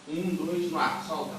2, no ar, solta.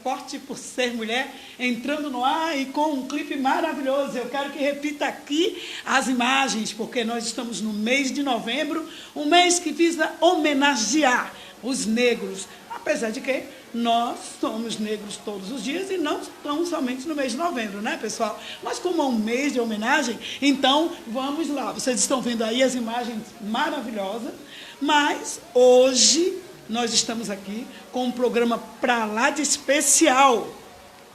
Forte por Ser Mulher, entrando no ar e com um clipe maravilhoso. Eu quero que repita aqui as imagens, porque nós estamos no mês de novembro, um mês que visa homenagear os negros, apesar de que nós somos negros todos os dias e não tão somente no mês de novembro, né, pessoal? Mas como é um mês de homenagem, então vamos lá. Vocês estão vendo aí as imagens maravilhosas, mas hoje nós estamos aqui com um programa pra lá de especial.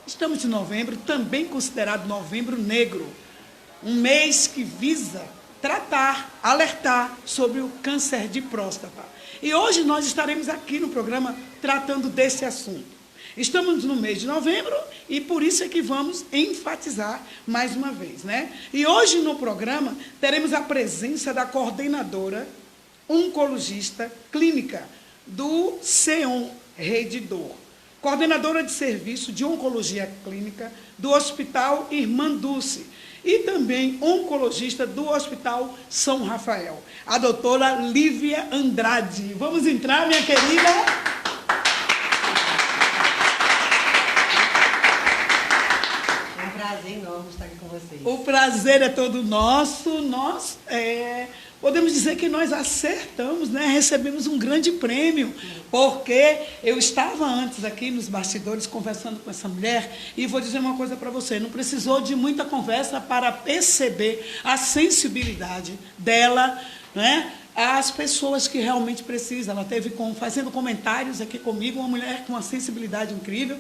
Estamos em novembro, também considerado Novembro Negro. Um mês que visa tratar, alertar sobre o câncer de próstata. E hoje nós estaremos aqui no programa tratando desse assunto. Estamos no mês de novembro e por isso é que vamos enfatizar mais uma vez, né? E hoje no programa teremos a presença da coordenadora oncologista clínica do CEON Rede Dor, coordenadora de serviço de oncologia clínica do Hospital Irmã Dulce e também oncologista do Hospital São Rafael, a doutora Lívia Andrade. Vamos entrar, minha querida? É um prazer enorme estar aqui com vocês. O prazer é todo nosso. Nós podemos dizer que nós acertamos, né? Recebemos um grande prêmio, porque eu estava antes aqui nos bastidores conversando com essa mulher e vou dizer uma coisa para você, não precisou de muita conversa para perceber a sensibilidade dela, né? As pessoas que realmente precisam. Ela teve fazendo comentários aqui comigo, uma mulher com uma sensibilidade incrível.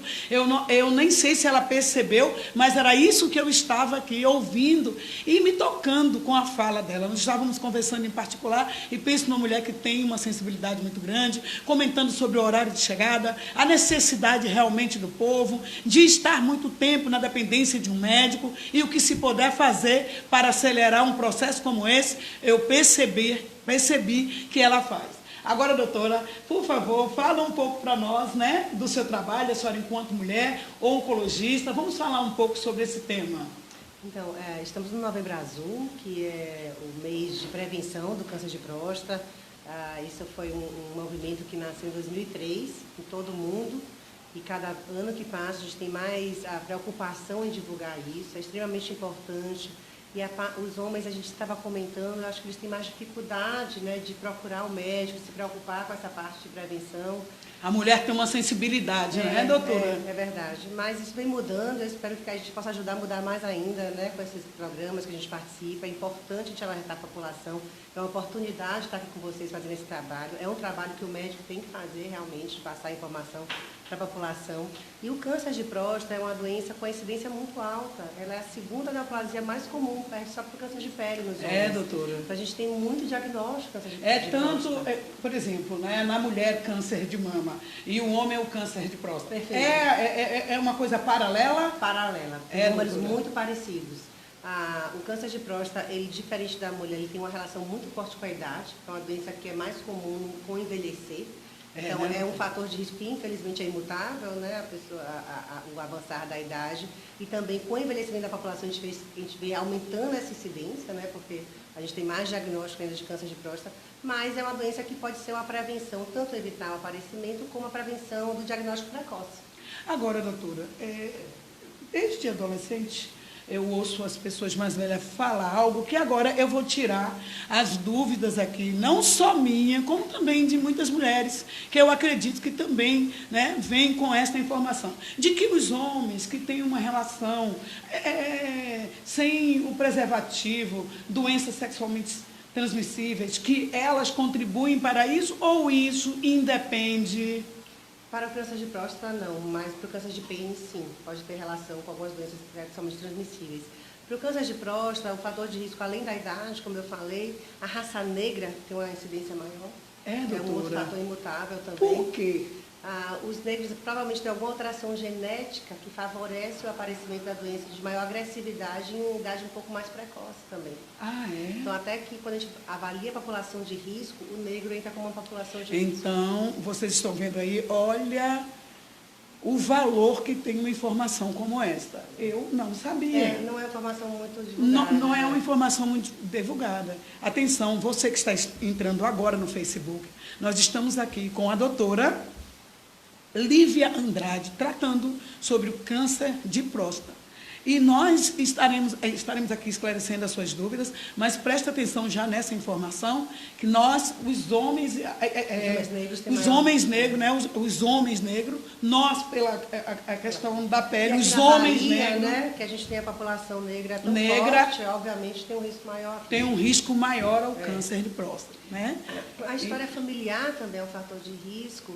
Eu nem sei se ela percebeu, mas era isso que eu estava aqui ouvindo e me tocando com a fala dela. Nós estávamos conversando em particular e penso numa mulher que tem uma sensibilidade muito grande, comentando sobre o horário de chegada, a necessidade realmente do povo, de estar muito tempo na dependência de um médico e o que se puder fazer para acelerar um processo como esse, eu percebi que ela faz. Agora, doutora, por favor, fala um pouco para nós, né, do seu trabalho, a senhora enquanto mulher, oncologista. Vamos falar um pouco sobre esse tema. Então, estamos no Novembro Azul, que é o mês de prevenção do câncer de próstata. Isso foi um movimento que nasceu em 2003, em todo o mundo. E cada ano que passa, a gente tem mais a preocupação em divulgar isso. É extremamente importante. E os homens, a gente estava comentando, eu acho que eles têm mais dificuldade, né, de procurar o médico, se preocupar com essa parte de prevenção. A mulher tem uma sensibilidade, né, doutora? É verdade. Mas isso vem mudando, eu espero que a gente possa ajudar a mudar mais ainda, né, com esses programas que a gente participa. É importante a gente alertar a população. É uma oportunidade de estar aqui com vocês fazendo esse trabalho. É um trabalho que o médico tem que fazer realmente, de passar a informação para a população. E o câncer de próstata é uma doença com incidência muito alta. Ela é a segunda neoplasia mais comum, perde só para o câncer de pele nos homens. É, doutora. Então, a gente tem muito diagnóstico de câncer de É de tanto, próstata. por exemplo, né, na mulher câncer de mama e o homem é o câncer de próstata. Perfeito. É uma coisa paralela? Paralela, É, números doutora. muito parecidos. O câncer de próstata, ele diferente da mulher, ele tem uma relação muito forte com a idade, é uma doença que é mais comum com o envelhecer. Então, né? é um fator de risco que, infelizmente, é imutável, né? O avançar da idade. E também, com o envelhecimento da população, a gente vê aumentando essa incidência, né? Porque a gente tem mais diagnóstico ainda de câncer de próstata. Mas é uma doença que pode ser uma prevenção, tanto evitar o aparecimento, como a prevenção do diagnóstico precoce. Agora, doutora, desde adolescente, eu ouço as pessoas mais velhas falar algo que agora eu vou tirar as dúvidas aqui, não só minha, como também de muitas mulheres, que eu acredito que também, né, vêm com esta informação, de que os homens que têm uma relação sem o preservativo, doenças sexualmente transmissíveis, que elas contribuem para isso, ou isso independe? Para o câncer de próstata, não, mas para o câncer de pênis, sim, pode ter relação com algumas doenças sexualmente transmissíveis. Para o câncer de próstata, o fator de risco, além da idade, como eu falei, a raça negra tem uma incidência maior. É um outro doutora. fator imutável também. Por quê? Os negros provavelmente têm alguma alteração genética que favorece o aparecimento da doença de maior agressividade em idade um pouco mais precoce também. Então, até que quando a gente avalia a população de risco, o negro entra como uma população de risco. Então, vocês estão vendo aí, olha o valor que tem uma informação como esta. Eu não sabia. Não é uma informação muito divulgada. Não é uma informação muito divulgada. Atenção, você que está entrando agora no Facebook, nós estamos aqui com a doutora Lívia Andrade, tratando sobre o câncer de próstata. E nós estaremos aqui esclarecendo as suas dúvidas, mas presta atenção já nessa informação, que nós, os homens negros, né, os homens negros, nós, pela a questão da pele, os homens negros, né, que a gente tem a população negra tão forte, obviamente tem um risco maior. Tem um risco maior ao câncer de próstata, né? A história familiar também é um fator de risco.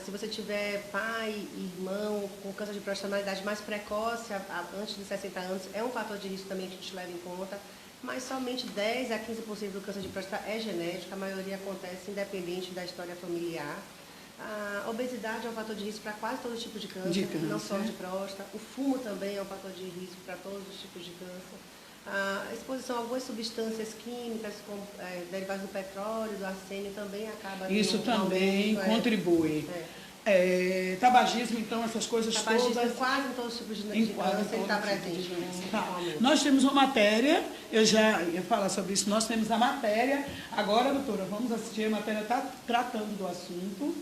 Se você tiver pai e irmão com câncer de próstata na idade mais precoce, antes de 60 anos, é um fator de risco também que a gente leva em conta, mas somente 10 a 15% do câncer de próstata é genético, a maioria acontece independente da história familiar. A obesidade é um fator de risco para quase todo tipo de câncer, não só de próstata. O fumo também é um fator de risco para todos os tipos de câncer. A exposição a algumas substâncias químicas, como derivadas do petróleo, do arsênio, também acaba... Isso também contribui. Tabagismo, então, essas coisas tabagismo, todas... quase em todos os tipos de câncer, ele está presente. Nós temos uma matéria, eu já ia falar sobre isso, nós temos a matéria. Agora, doutora, vamos assistir, a matéria está tratando do assunto.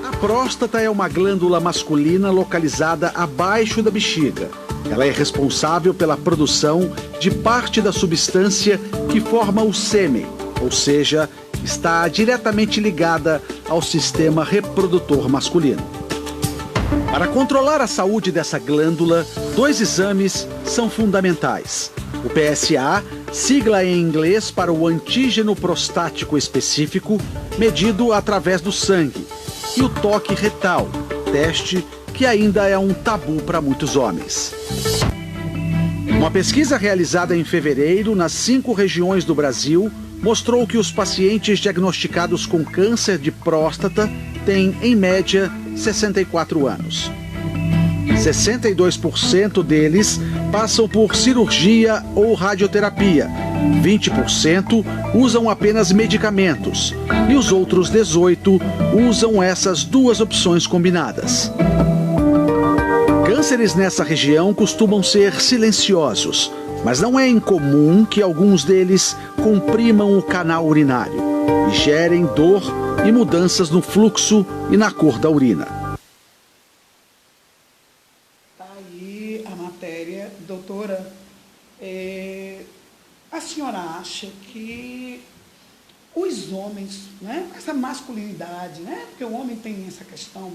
A próstata é uma glândula masculina localizada abaixo da bexiga. Ela é responsável pela produção de parte da substância que forma o sêmen, ou seja, está diretamente ligada ao sistema reprodutor masculino. Para controlar a saúde dessa glândula, 2 exames são fundamentais. O PSA, sigla em inglês para o antígeno prostático específico, medido através do sangue, e o toque retal, teste que ainda é um tabu para muitos homens. Uma pesquisa realizada em fevereiro nas 5 regiões do Brasil mostrou que os pacientes diagnosticados com câncer de próstata têm, em média, 64 anos. 62% deles passam por cirurgia ou radioterapia, 20% usam apenas medicamentos e os outros 18% usam essas 2 opções combinadas. Cânceres nessa região costumam ser silenciosos, mas não é incomum que alguns deles comprimam o canal urinário e gerem dor e mudanças no fluxo e na cor da urina. Está aí a matéria. Doutora, a senhora acha que os homens, né? Essa masculinidade, né? Porque o homem tem essa questão,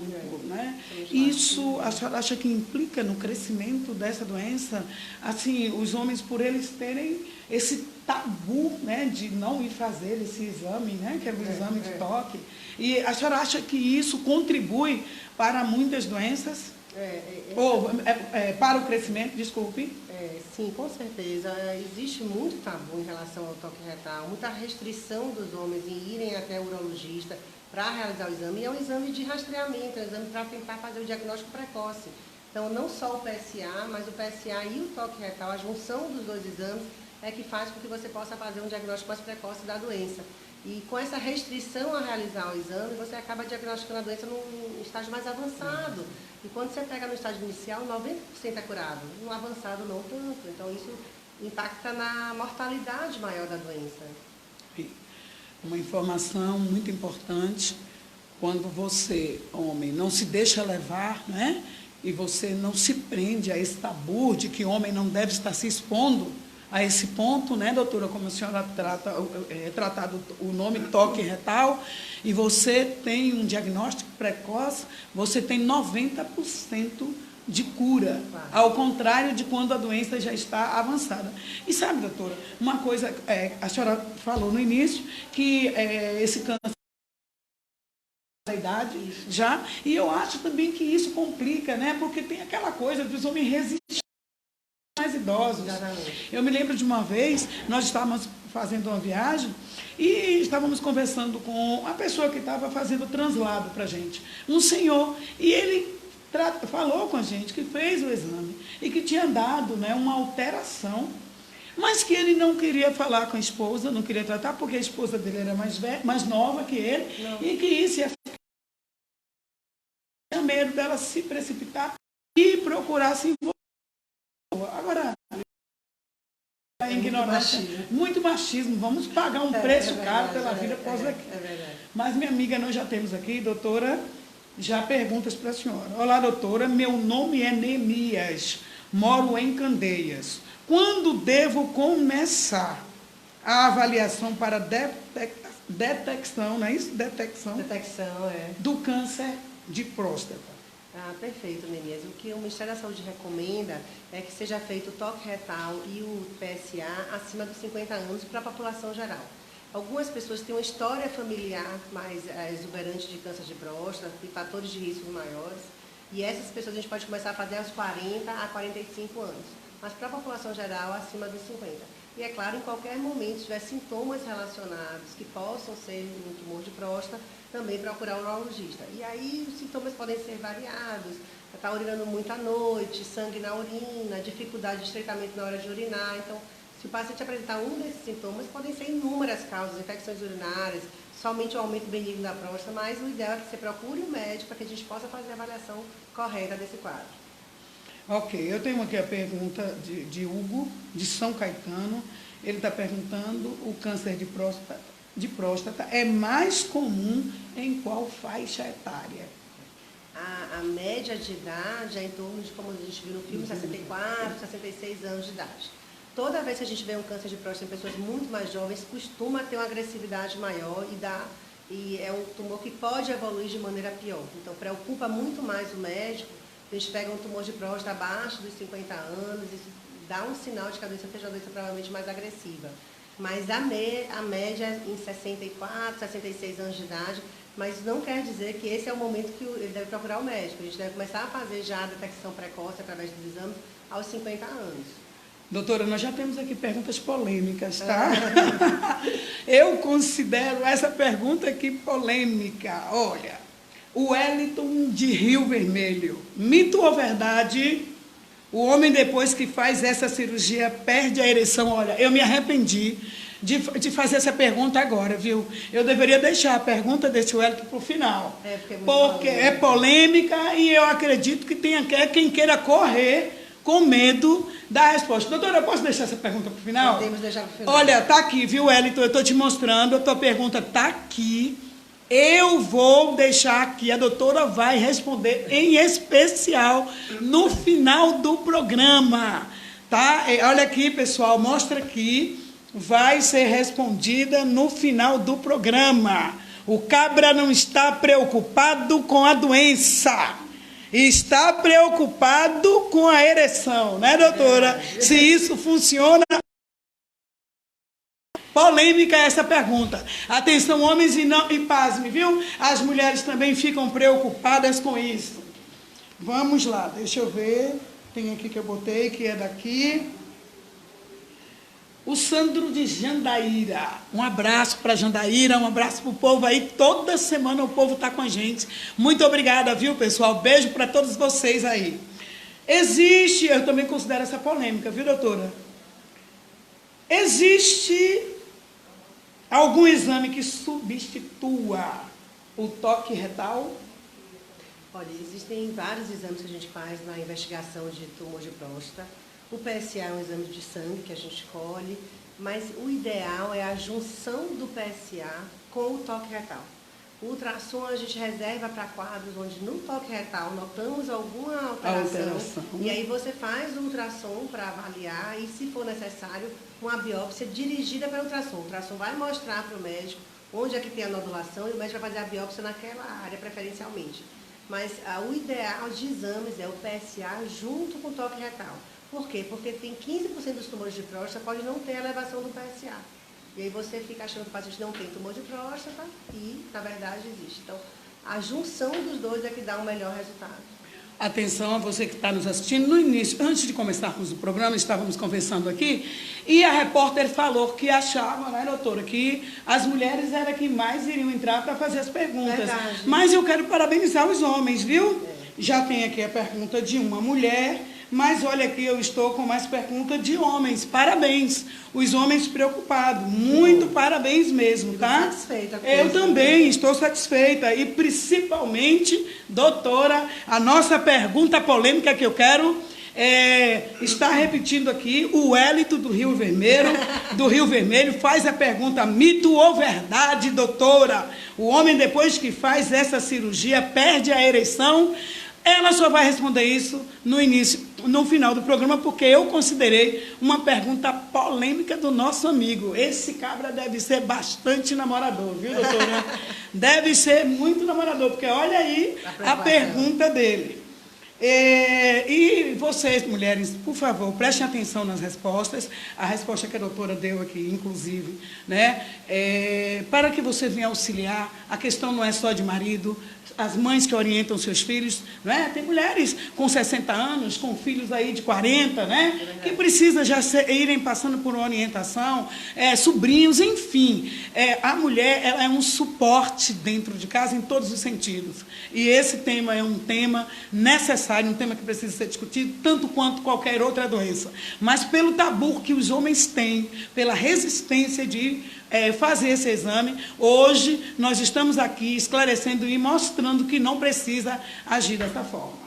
né? Isso, a senhora acha que implica no crescimento dessa doença? Assim, os homens, por eles terem esse tabu, né? De não ir fazer esse exame, né? Que é o exame de toque. E a senhora acha que isso contribui para muitas doenças? Ou para o crescimento, desculpe. Sim, com certeza. Existe muito tabu em relação ao toque retal, muita restrição dos homens em irem até o urologista para realizar o exame. E é um exame de rastreamento, é um exame para tentar fazer o diagnóstico precoce. Então, não só o PSA, mas o PSA e o toque retal, a junção dos dois exames é que faz com que você possa fazer um diagnóstico mais precoce da doença. E com essa restrição a realizar o exame, você acaba diagnosticando a doença num estágio mais avançado. E quando você pega no estágio inicial, 90% é curado. No avançado, não tanto. Então, isso impacta na mortalidade maior da doença. Uma informação muito importante, quando você, homem, não se deixa levar, né? E você não se prende a esse tabu de que homem não deve estar se expondo a esse ponto, né, doutora, como a senhora trata, tratado o nome toque retal, e você tem um diagnóstico precoce, você tem 90% de cura, ao contrário de quando a doença já está avançada. E sabe, doutora, uma coisa, a senhora falou no início, que esse câncer da idade já, e eu acho também que isso complica, né, porque tem aquela coisa dos homens resistir mais idosos. Eu me lembro de uma vez, nós estávamos fazendo uma viagem e estávamos conversando com a pessoa que estava fazendo o translado para a gente, um senhor, e ele falou com a gente que fez o exame e que tinha dado, né, uma alteração, mas que ele não queria falar com a esposa, não queria tratar, porque a esposa dele era mais nova que ele, e que isso ia ficar medo dela se precipitar e procurar se envolver. Agora, a ignorância, muito machismo, vamos pagar um preço caro pela vida após aqui. Mas, minha amiga, nós já temos aqui, doutora, já perguntas para a senhora. Olá, doutora, meu nome é Neemias, moro em Candeias. Quando devo começar a avaliação para detecção, não é isso? Detecção do câncer de próstata. Perfeito, Neemias. O que o Ministério da Saúde recomenda é que seja feito o toque retal e o PSA acima dos 50 anos para a população geral. Algumas pessoas têm uma história familiar mais exuberante de câncer de próstata, tem fatores de risco maiores, e essas pessoas a gente pode começar a fazer aos 40 a 45 anos, mas para a população geral, acima dos 50. E é claro, em qualquer momento, se tiver sintomas relacionados que possam ser um tumor de próstata, também procurar um urologista. E aí os sintomas podem ser variados, está urinando muito à noite, sangue na urina, dificuldade de estreitamento na hora de urinar. Então, se o paciente apresentar um desses sintomas, podem ser inúmeras causas, infecções urinárias, somente o aumento benigno da próstata, mas o ideal é que você procure um médico para que a gente possa fazer a avaliação correta desse quadro. Ok, eu tenho aqui a pergunta de Hugo, de São Caetano. Ele está perguntando, o câncer de próstata é mais comum em qual faixa etária? A média de idade é em torno de, como a gente viu no filme, 64, 66 anos de idade. Toda vez que a gente vê um câncer de próstata em pessoas muito mais jovens, costuma ter uma agressividade maior e é um tumor que pode evoluir de maneira pior. Então, preocupa muito mais o médico. A gente pega um tumor de próstata abaixo dos 50 anos, isso dá um sinal de que a doença seja uma doença provavelmente mais agressiva. Mas a média é em 64, 66 anos de idade, mas não quer dizer que esse é o momento que ele deve procurar o médico. A gente deve começar a fazer já a detecção precoce através dos exames aos 50 anos. Doutora, nós já temos aqui perguntas polêmicas, tá? Eu considero essa pergunta aqui polêmica. Olha, o Wellington de Rio Vermelho. Mito ou verdade? O homem, depois que faz essa cirurgia, perde a ereção. Olha, eu me arrependi de fazer essa pergunta agora, viu? Eu deveria deixar a pergunta desse Wellington para o final. Porque é polêmica e eu acredito que tem quem queira correr com medo da resposta. Doutora, eu posso deixar essa pergunta para o final? Podemos deixar para o final. Olha, tá aqui, viu, Wellington? Eu estou te mostrando, a tua pergunta tá aqui. Eu vou deixar aqui, a doutora vai responder em especial no final do programa, tá? Olha aqui, pessoal, mostra aqui vai ser respondida no final do programa. O cabra não está preocupado com a doença, está preocupado com a ereção, né, doutora? Se isso funciona... Polêmica essa pergunta. Atenção, homens, e pasme, viu? As mulheres também ficam preocupadas com isso. Vamos lá, deixa eu ver. Tem aqui que eu botei, que é daqui. O Sandro de Jandaíra. Um abraço para Jandaíra, um abraço para o povo aí. Toda semana o povo está com a gente. Muito obrigada, viu, pessoal? Beijo para todos vocês aí. Existe, eu também considero essa polêmica, viu, doutora? Existe algum exame que substitua o toque retal? Olha, existem vários exames que a gente faz na investigação de tumor de próstata. O PSA é um exame de sangue que a gente colhe, mas o ideal é a junção do PSA com o toque retal. O ultrassom a gente reserva para quadros onde no toque retal notamos alguma alteração. E aí você faz o ultrassom para avaliar e, se for necessário, uma biópsia dirigida para o ultrassom. O ultrassom vai mostrar para o médico onde é que tem a nodulação e o médico vai fazer a biópsia naquela área preferencialmente. Mas o ideal de exames é o PSA junto com o toque retal. Por quê? Porque tem 15% dos tumores de próstata pode não ter elevação do PSA. E aí você fica achando que o paciente não tem tumor de próstata e, na verdade, existe. Então, a junção dos dois é que dá um melhor resultado. Atenção a você que está nos assistindo. No início, antes de começarmos o programa, estávamos conversando aqui, e a repórter falou que achava, né, doutora, que as mulheres eram que mais iriam entrar para fazer as perguntas. Verdade. Mas eu quero parabenizar os homens, viu? Já tem aqui a pergunta de uma mulher, mas olha aqui, eu estou com mais pergunta de homens. Parabéns, os homens preocupados, muito parabéns mesmo, tá? Estou satisfeita com Eu isso. também estou satisfeita, e principalmente, doutora, a nossa pergunta polêmica que eu quero está repetindo aqui, o Wellington do Rio Vermelho, faz a pergunta: mito ou verdade, doutora? O homem, depois que faz essa cirurgia, perde a ereção? Ela só vai responder isso no final do programa, porque eu considerei uma pergunta polêmica do nosso amigo. Esse cabra deve ser bastante namorador, viu, doutora? Deve ser muito namorador, porque olha aí a pergunta dele. E vocês, mulheres, por favor, prestem atenção nas respostas. A resposta que a doutora deu aqui, inclusive, né? Para que você venha auxiliar. A questão não é só de marido, as mães que orientam seus filhos, né? Tem mulheres com 60 anos, com filhos aí de 40, né? Que precisam já irem passando por uma orientação, sobrinhos, enfim. A mulher, ela é um suporte dentro de casa em todos os sentidos. E esse tema é um tema necessário, um tema que precisa ser discutido, tanto quanto qualquer outra doença. Mas pelo tabu que os homens têm, pela resistência de fazer esse exame, hoje nós estamos aqui esclarecendo e mostrando que não precisa agir dessa forma,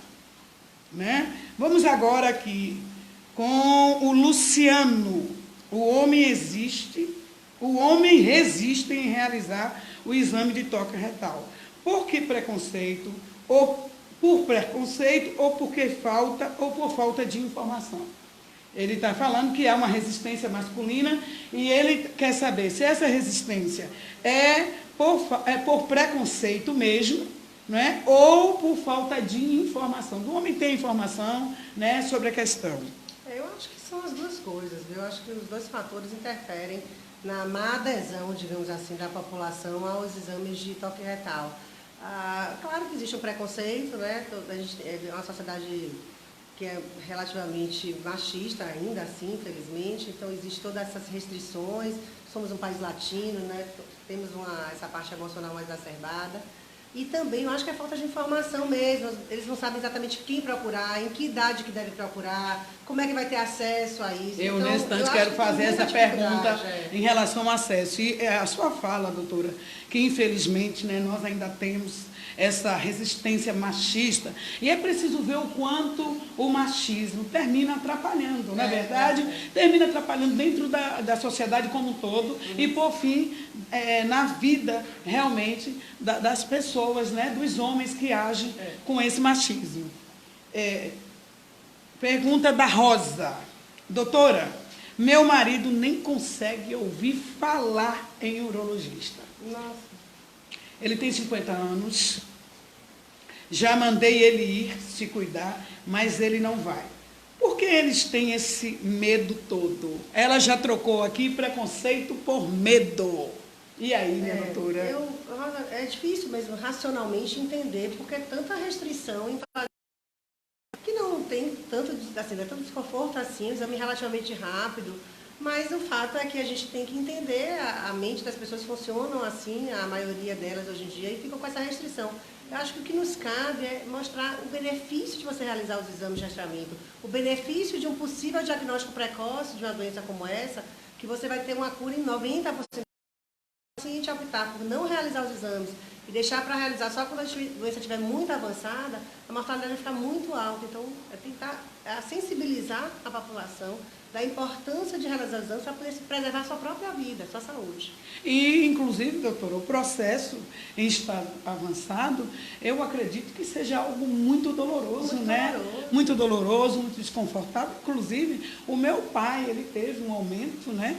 né? Vamos agora aqui com o Luciano. O homem resiste em realizar o exame de toque retal. Por que preconceito? Ou por preconceito, ou porque falta, ou por falta de informação. Ele está falando que há uma resistência masculina e ele quer saber se essa resistência é por preconceito mesmo, né? Ou por falta de informação. O homem tem informação, né, sobre a questão. Eu acho que são as duas coisas, viu? Eu acho que os dois fatores interferem na má adesão, digamos assim, da população aos exames de toque retal. Claro que existe um preconceito, né? A gente é uma sociedade que é relativamente machista ainda assim, infelizmente, então existe todas essas restrições, somos um país latino, né? Temos essa parte emocional mais exacerbada, e também eu acho que é falta de informação mesmo, eles não sabem exatamente quem procurar, em que idade que deve procurar, como é que vai ter acesso a isso. Eu, então, nesse instante, quero fazer essa pergunta em relação ao acesso, e a sua fala, doutora, que infelizmente, né, nós ainda temos essa resistência machista, e é preciso ver o quanto o machismo termina atrapalhando, não é verdade? Termina atrapalhando dentro da sociedade como um todo, e por fim, na vida realmente das pessoas, né, dos homens que agem com esse machismo. Pergunta da Rosa. Doutora, Meu marido nem consegue ouvir falar em urologista. Nossa. Ele tem 50 anos, já mandei ele ir se cuidar, mas ele não vai. Por que eles têm esse medo todo? Ela já trocou aqui preconceito por medo. E aí, minha doutora? É difícil mesmo racionalmente entender porque é tanta restrição em que não tem tanto, assim, não é tanto desconforto assim, o exame relativamente rápido, mas o fato é que a gente tem que entender, a mente das pessoas funcionam assim, a maioria delas hoje em dia, e ficam com essa restrição. Eu acho que o que nos cabe é mostrar o benefício de você realizar os exames de rastreamento, o benefício de um possível diagnóstico precoce de uma doença como essa, que você vai ter uma cura em 90%. Se o paciente optar por não realizar os exames e deixar para realizar só quando a doença estiver muito avançada, a mortalidade vai ficar muito alta. Então, é tentar sensibilizar a população da importância de realizar os exames para poder preservar sua própria vida, sua saúde. E, inclusive, doutora, o processo em estado avançado, eu acredito que seja algo muito doloroso, né? Muito doloroso, muito desconfortável. Inclusive, o meu pai, ele teve um aumento, né?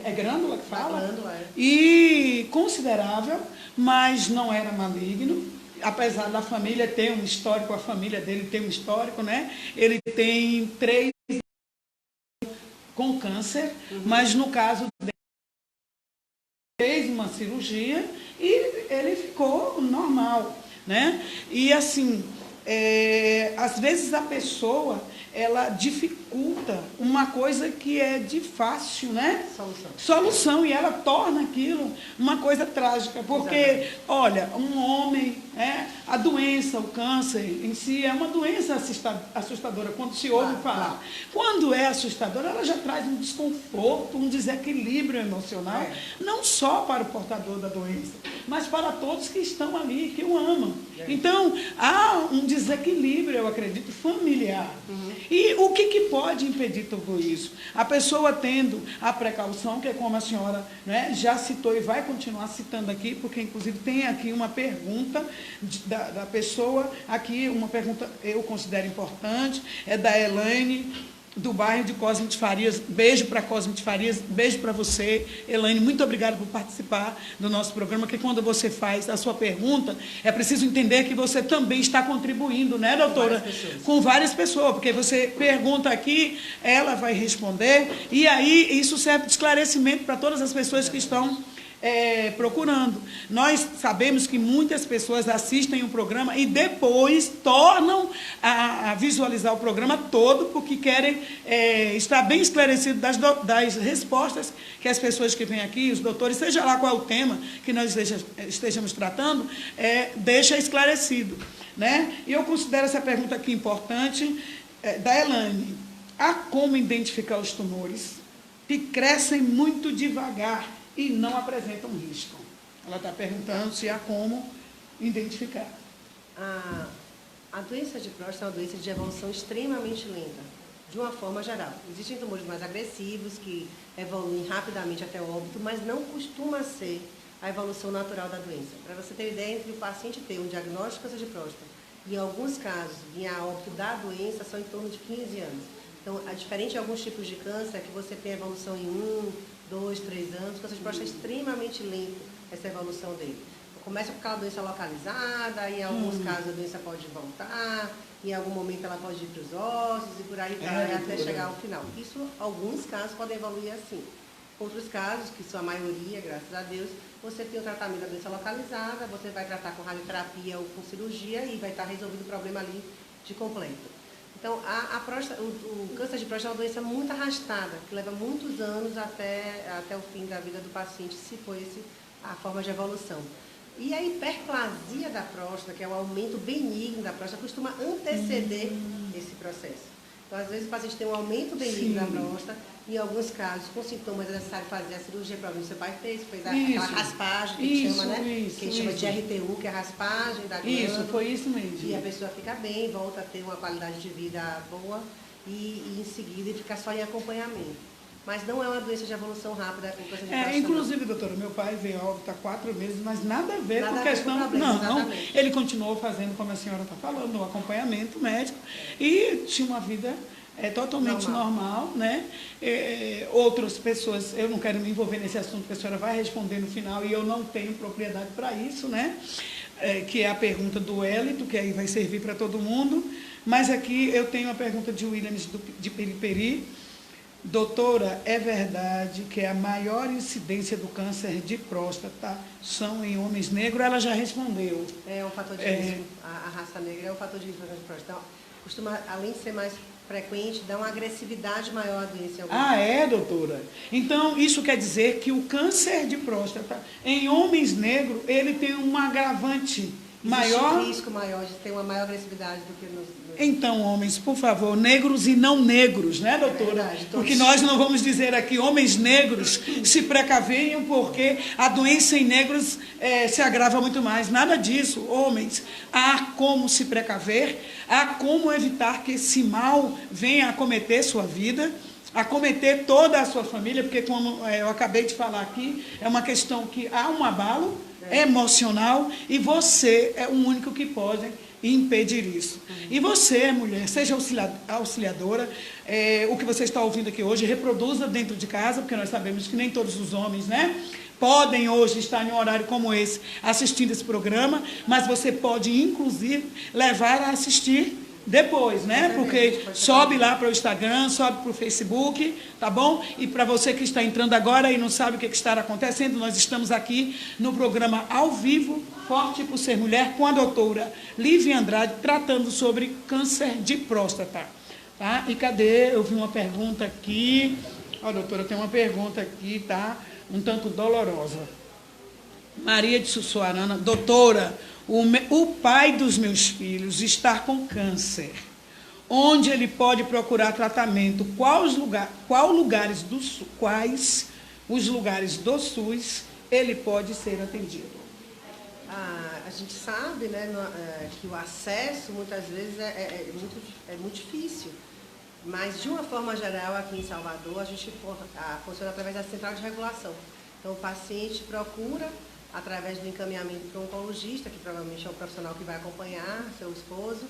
É glândula que fala? Glândula, é. E considerável, mas não era maligno. Apesar da família ter um histórico, a família dele tem um histórico, né? Ele tem 3 com câncer, mas no caso dele, fez uma cirurgia e ele ficou normal, né? E assim, às vezes a pessoa, ela dificulta uma coisa que é de fácil, né? Solução, e ela torna aquilo uma coisa trágica, porque, olha, um homem, a doença, o câncer em si é uma doença assustadora quando se ouve falar. Quando é assustadora, ela já traz um desconforto, um desequilíbrio emocional, não só para o portador da doença, mas para todos que estão ali, que o amam. Então, há um desequilíbrio, eu acredito, familiar. E o que pode impedir tudo isso? A pessoa tendo a precaução, que é como a senhora, né, já citou e vai continuar citando aqui, porque inclusive tem aqui uma pergunta da pessoa, aqui uma pergunta eu considero importante, é da Elaine, do bairro de Cosme de Farias. Beijo para Cosme de Farias, beijo para você, Elaine, muito obrigada por participar do nosso programa, que quando você faz a sua pergunta, é preciso entender que você também está contribuindo, né, doutora? Com várias pessoas, porque você pergunta aqui, ela vai responder, e aí isso serve de esclarecimento para todas as pessoas que estão procurando. Nós sabemos que muitas pessoas assistem o programa e depois tornam a visualizar o programa todo, porque querem estar bem esclarecidos das respostas que as pessoas que vêm aqui, os doutores, seja lá qual é o tema que nós estejamos tratando, deixa esclarecido, né? E eu considero essa pergunta aqui importante, da Elaine. Há como identificar os tumores que crescem muito devagar e não apresentam risco? Ela está perguntando se há como identificar. A doença de próstata é uma doença de evolução extremamente lenta, de uma forma geral. Existem tumores mais agressivos que evoluem rapidamente até o óbito, mas não costuma ser a evolução natural da doença. Para você ter ideia, entre o paciente ter um diagnóstico de câncer de próstata e, em alguns casos, vir a óbito da doença, são em torno de 15 anos. Então, diferente de alguns tipos de câncer, que você tem evolução em 1, 2, 3 anos, o câncer de próstata é extremamente lento, essa evolução dele. Então, começa com aquela doença localizada, e em alguns casos a doença pode voltar, em algum momento ela pode ir para os ossos, e por aí vai, até chegar ao final. Isso, alguns casos podem evoluir assim. Outros casos, que são a maioria, graças a Deus, você tem o tratamento da doença localizada, você vai tratar com radioterapia ou com cirurgia, e vai estar resolvido o problema ali de completo. Então, o câncer de próstata é uma doença muito arrastada, que leva muitos anos até o fim da vida do paciente, se for a forma de evolução. E a hiperplasia da próstata, que é o aumento benigno da próstata, costuma anteceder esse processo. Então, às vezes, o paciente tem um aumento benigno da próstata, em alguns casos, com sintomas, é necessário fazer a cirurgia, provavelmente seu pai fez aquela raspagem, que chama, né? Que a gente chama de RTU, que é a raspagem da glândula. Isso, foi isso mesmo. E a pessoa fica bem, volta a ter uma qualidade de vida boa e em seguida fica só em acompanhamento. Mas não é uma doença de evolução rápida com câncer de próstata. Inclusive, doutora, meu pai veio a óbito há 4 meses, mas nada a ver com questão. Problema, não, ele continuou fazendo, como a senhora está falando, o acompanhamento médico e tinha uma vida É totalmente normal, né? Outras pessoas, eu não quero me envolver nesse assunto, que a senhora vai responder no final, e eu não tenho propriedade para isso, né? Que é a pergunta do Hélito, que aí vai servir para todo mundo. Mas aqui eu tenho a pergunta de Williams de Periperi. Doutora, é verdade que a maior incidência do câncer de próstata são em homens negros? Ela já respondeu. É um fator de risco. A raça negra é um fator de risco de próstata. Então, costuma, além de ser mais frequente, dá uma agressividade maior à doença. Doutora? Então, isso quer dizer que o câncer de próstata em homens negros, ele tem um agravante maior? Existe um risco maior de ter uma maior agressividade do que nos... Então, homens, por favor, negros e não negros, né, doutora? Verdade, porque nós não vamos dizer aqui, homens negros se precavenham porque a doença em negros se agrava muito mais. Nada disso, homens. Há como se precaver, há como evitar que esse mal venha a acometer sua vida, acometer toda a sua família, porque, como eu acabei de falar aqui, é uma questão que há um abalo emocional e você é o único que pode impedir isso. E você, mulher, seja auxiliadora, o que você está ouvindo aqui hoje, reproduza dentro de casa, porque nós sabemos que nem todos os homens, né, podem hoje estar em um horário como esse, assistindo esse programa, mas você pode, inclusive, levar a assistir depois, né? Porque sobe lá para o Instagram, sobe para o Facebook, tá bom? E para você que está entrando agora e não sabe o que está acontecendo, nós estamos aqui no programa ao vivo, Forte por Ser Mulher, com a doutora Lívia Andrade, tratando sobre câncer de próstata. Tá? E cadê? Eu vi uma pergunta aqui. Ó, doutora, tem uma pergunta aqui, tá? Um tanto dolorosa. Maria de Sussuarana, doutora, o pai dos meus filhos está com câncer. Onde ele pode procurar tratamento? Quais os lugares do SUS ele pode ser atendido? A gente sabe, né, que o acesso muitas vezes é muito difícil. Mas, de uma forma geral, aqui em Salvador, a gente funciona através da central de regulação. Então, o paciente procura, através do encaminhamento para um oncologista, que provavelmente é o profissional que vai acompanhar seu esposo,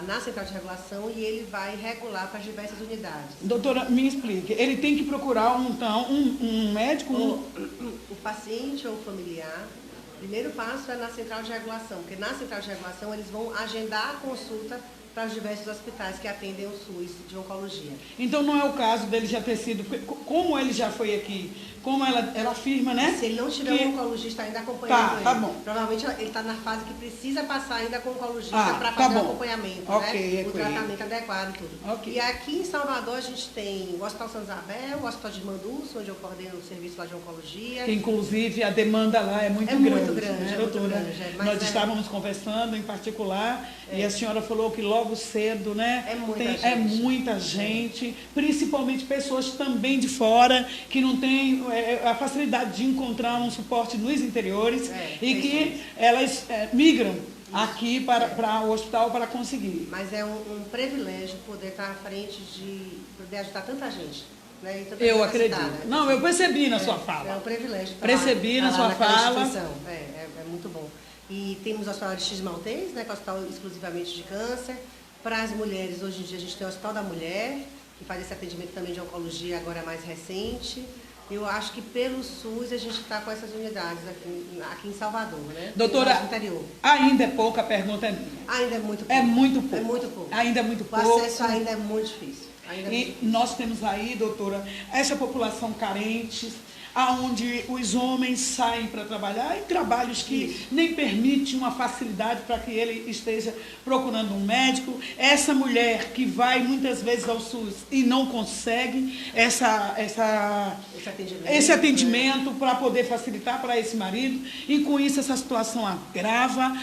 na central de regulação, e ele vai regular para as diversas unidades. Doutora, me explique, ele tem que procurar um médico? O paciente ou o familiar, o primeiro passo é na central de regulação, porque na central de regulação eles vão agendar a consulta para os diversos hospitais que atendem o SUS de oncologia. Então não é o caso dele já ter sido, como ele já foi aqui, como ela afirma, né? Se ele não tiver um oncologista ainda acompanhando ele, tá bom. Provavelmente ele está na fase que precisa passar ainda com o oncologista para fazer o acompanhamento, né? O tratamento adequado e tudo. Okay. E aqui em Salvador a gente tem o Hospital Santa Isabel, o Hospital de Mandus, onde eu coordeno o serviço lá de oncologia. Que inclusive a demanda lá é muito grande, né, doutora? Nós estávamos conversando em particular e a senhora falou que logo cedo, né? É muita gente, principalmente pessoas também de fora que não têm a facilidade de encontrar um suporte nos interiores e que elas migram aqui para o hospital para conseguir. Mas é um privilégio poder estar à frente de poder ajudar tanta gente. Né? Eu acredito. Não, eu percebi na sua fala. É um privilégio. Percebi na sua fala. É muito bom. E temos o Hospital de X Maltês, né, que é o hospital exclusivamente de câncer. Para as mulheres, hoje em dia a gente tem o Hospital da Mulher, que faz esse atendimento também de oncologia, agora mais recente. Eu acho que pelo SUS a gente está com essas unidades aqui em Salvador, né? Doutora, ainda é pouca, a pergunta é minha. Ainda é muito pouco. É muito pouco. É muito pouco. Ainda é muito pouco. O acesso ainda é muito difícil. Nós temos aí, doutora, essa população carente, aonde os homens saem para trabalhar em trabalhos que nem permitem uma facilidade para que ele esteja procurando um médico. Essa mulher que vai muitas vezes ao SUS e não consegue esse atendimento para poder facilitar para esse marido, e com isso essa situação agrava,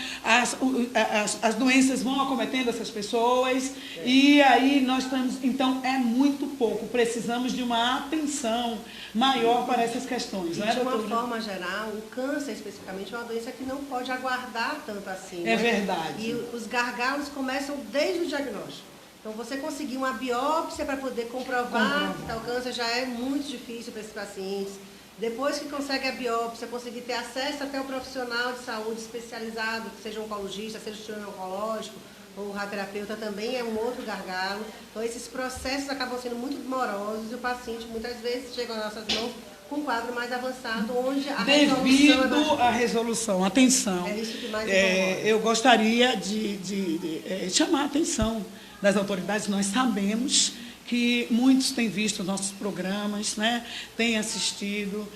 as doenças vão acometendo essas pessoas, e aí nós estamos, então é muito pouco, precisamos de uma atenção maior para essas questões. E, de uma forma geral, o câncer especificamente é uma doença que não pode aguardar tanto assim. É verdade. E os gargalos começam desde o diagnóstico. Então, você conseguir uma biópsia para poder comprovar que tal câncer já é muito difícil para esses pacientes. Depois que consegue a biópsia, conseguir ter acesso até o profissional de saúde especializado, que seja um oncologista, seja um cirurgião oncológico, o radioterapeuta também é um outro gargalo. Então, esses processos acabam sendo muito morosos e o paciente, muitas vezes, chega às nossas mãos com um quadro mais avançado, onde a devido à resolução, atenção. É isso que mais incomoda. Eu gostaria de chamar a atenção das autoridades. Nós sabemos que muitos têm visto nossos programas, né? Têm assistido.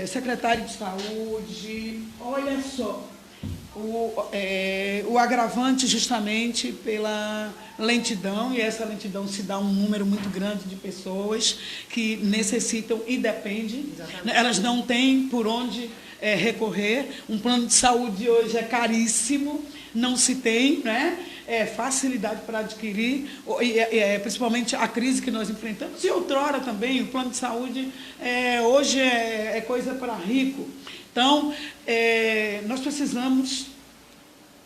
Secretário de Saúde, olha só, o agravante justamente pela lentidão, e essa lentidão se dá um número muito grande de pessoas que necessitam e dependem. Exatamente. Elas não têm por onde recorrer. Um plano de saúde hoje é caríssimo, não se tem, né? Facilidade para adquirir, principalmente a crise que nós enfrentamos, e outrora também, o plano de saúde hoje é coisa para rico. Então, nós precisamos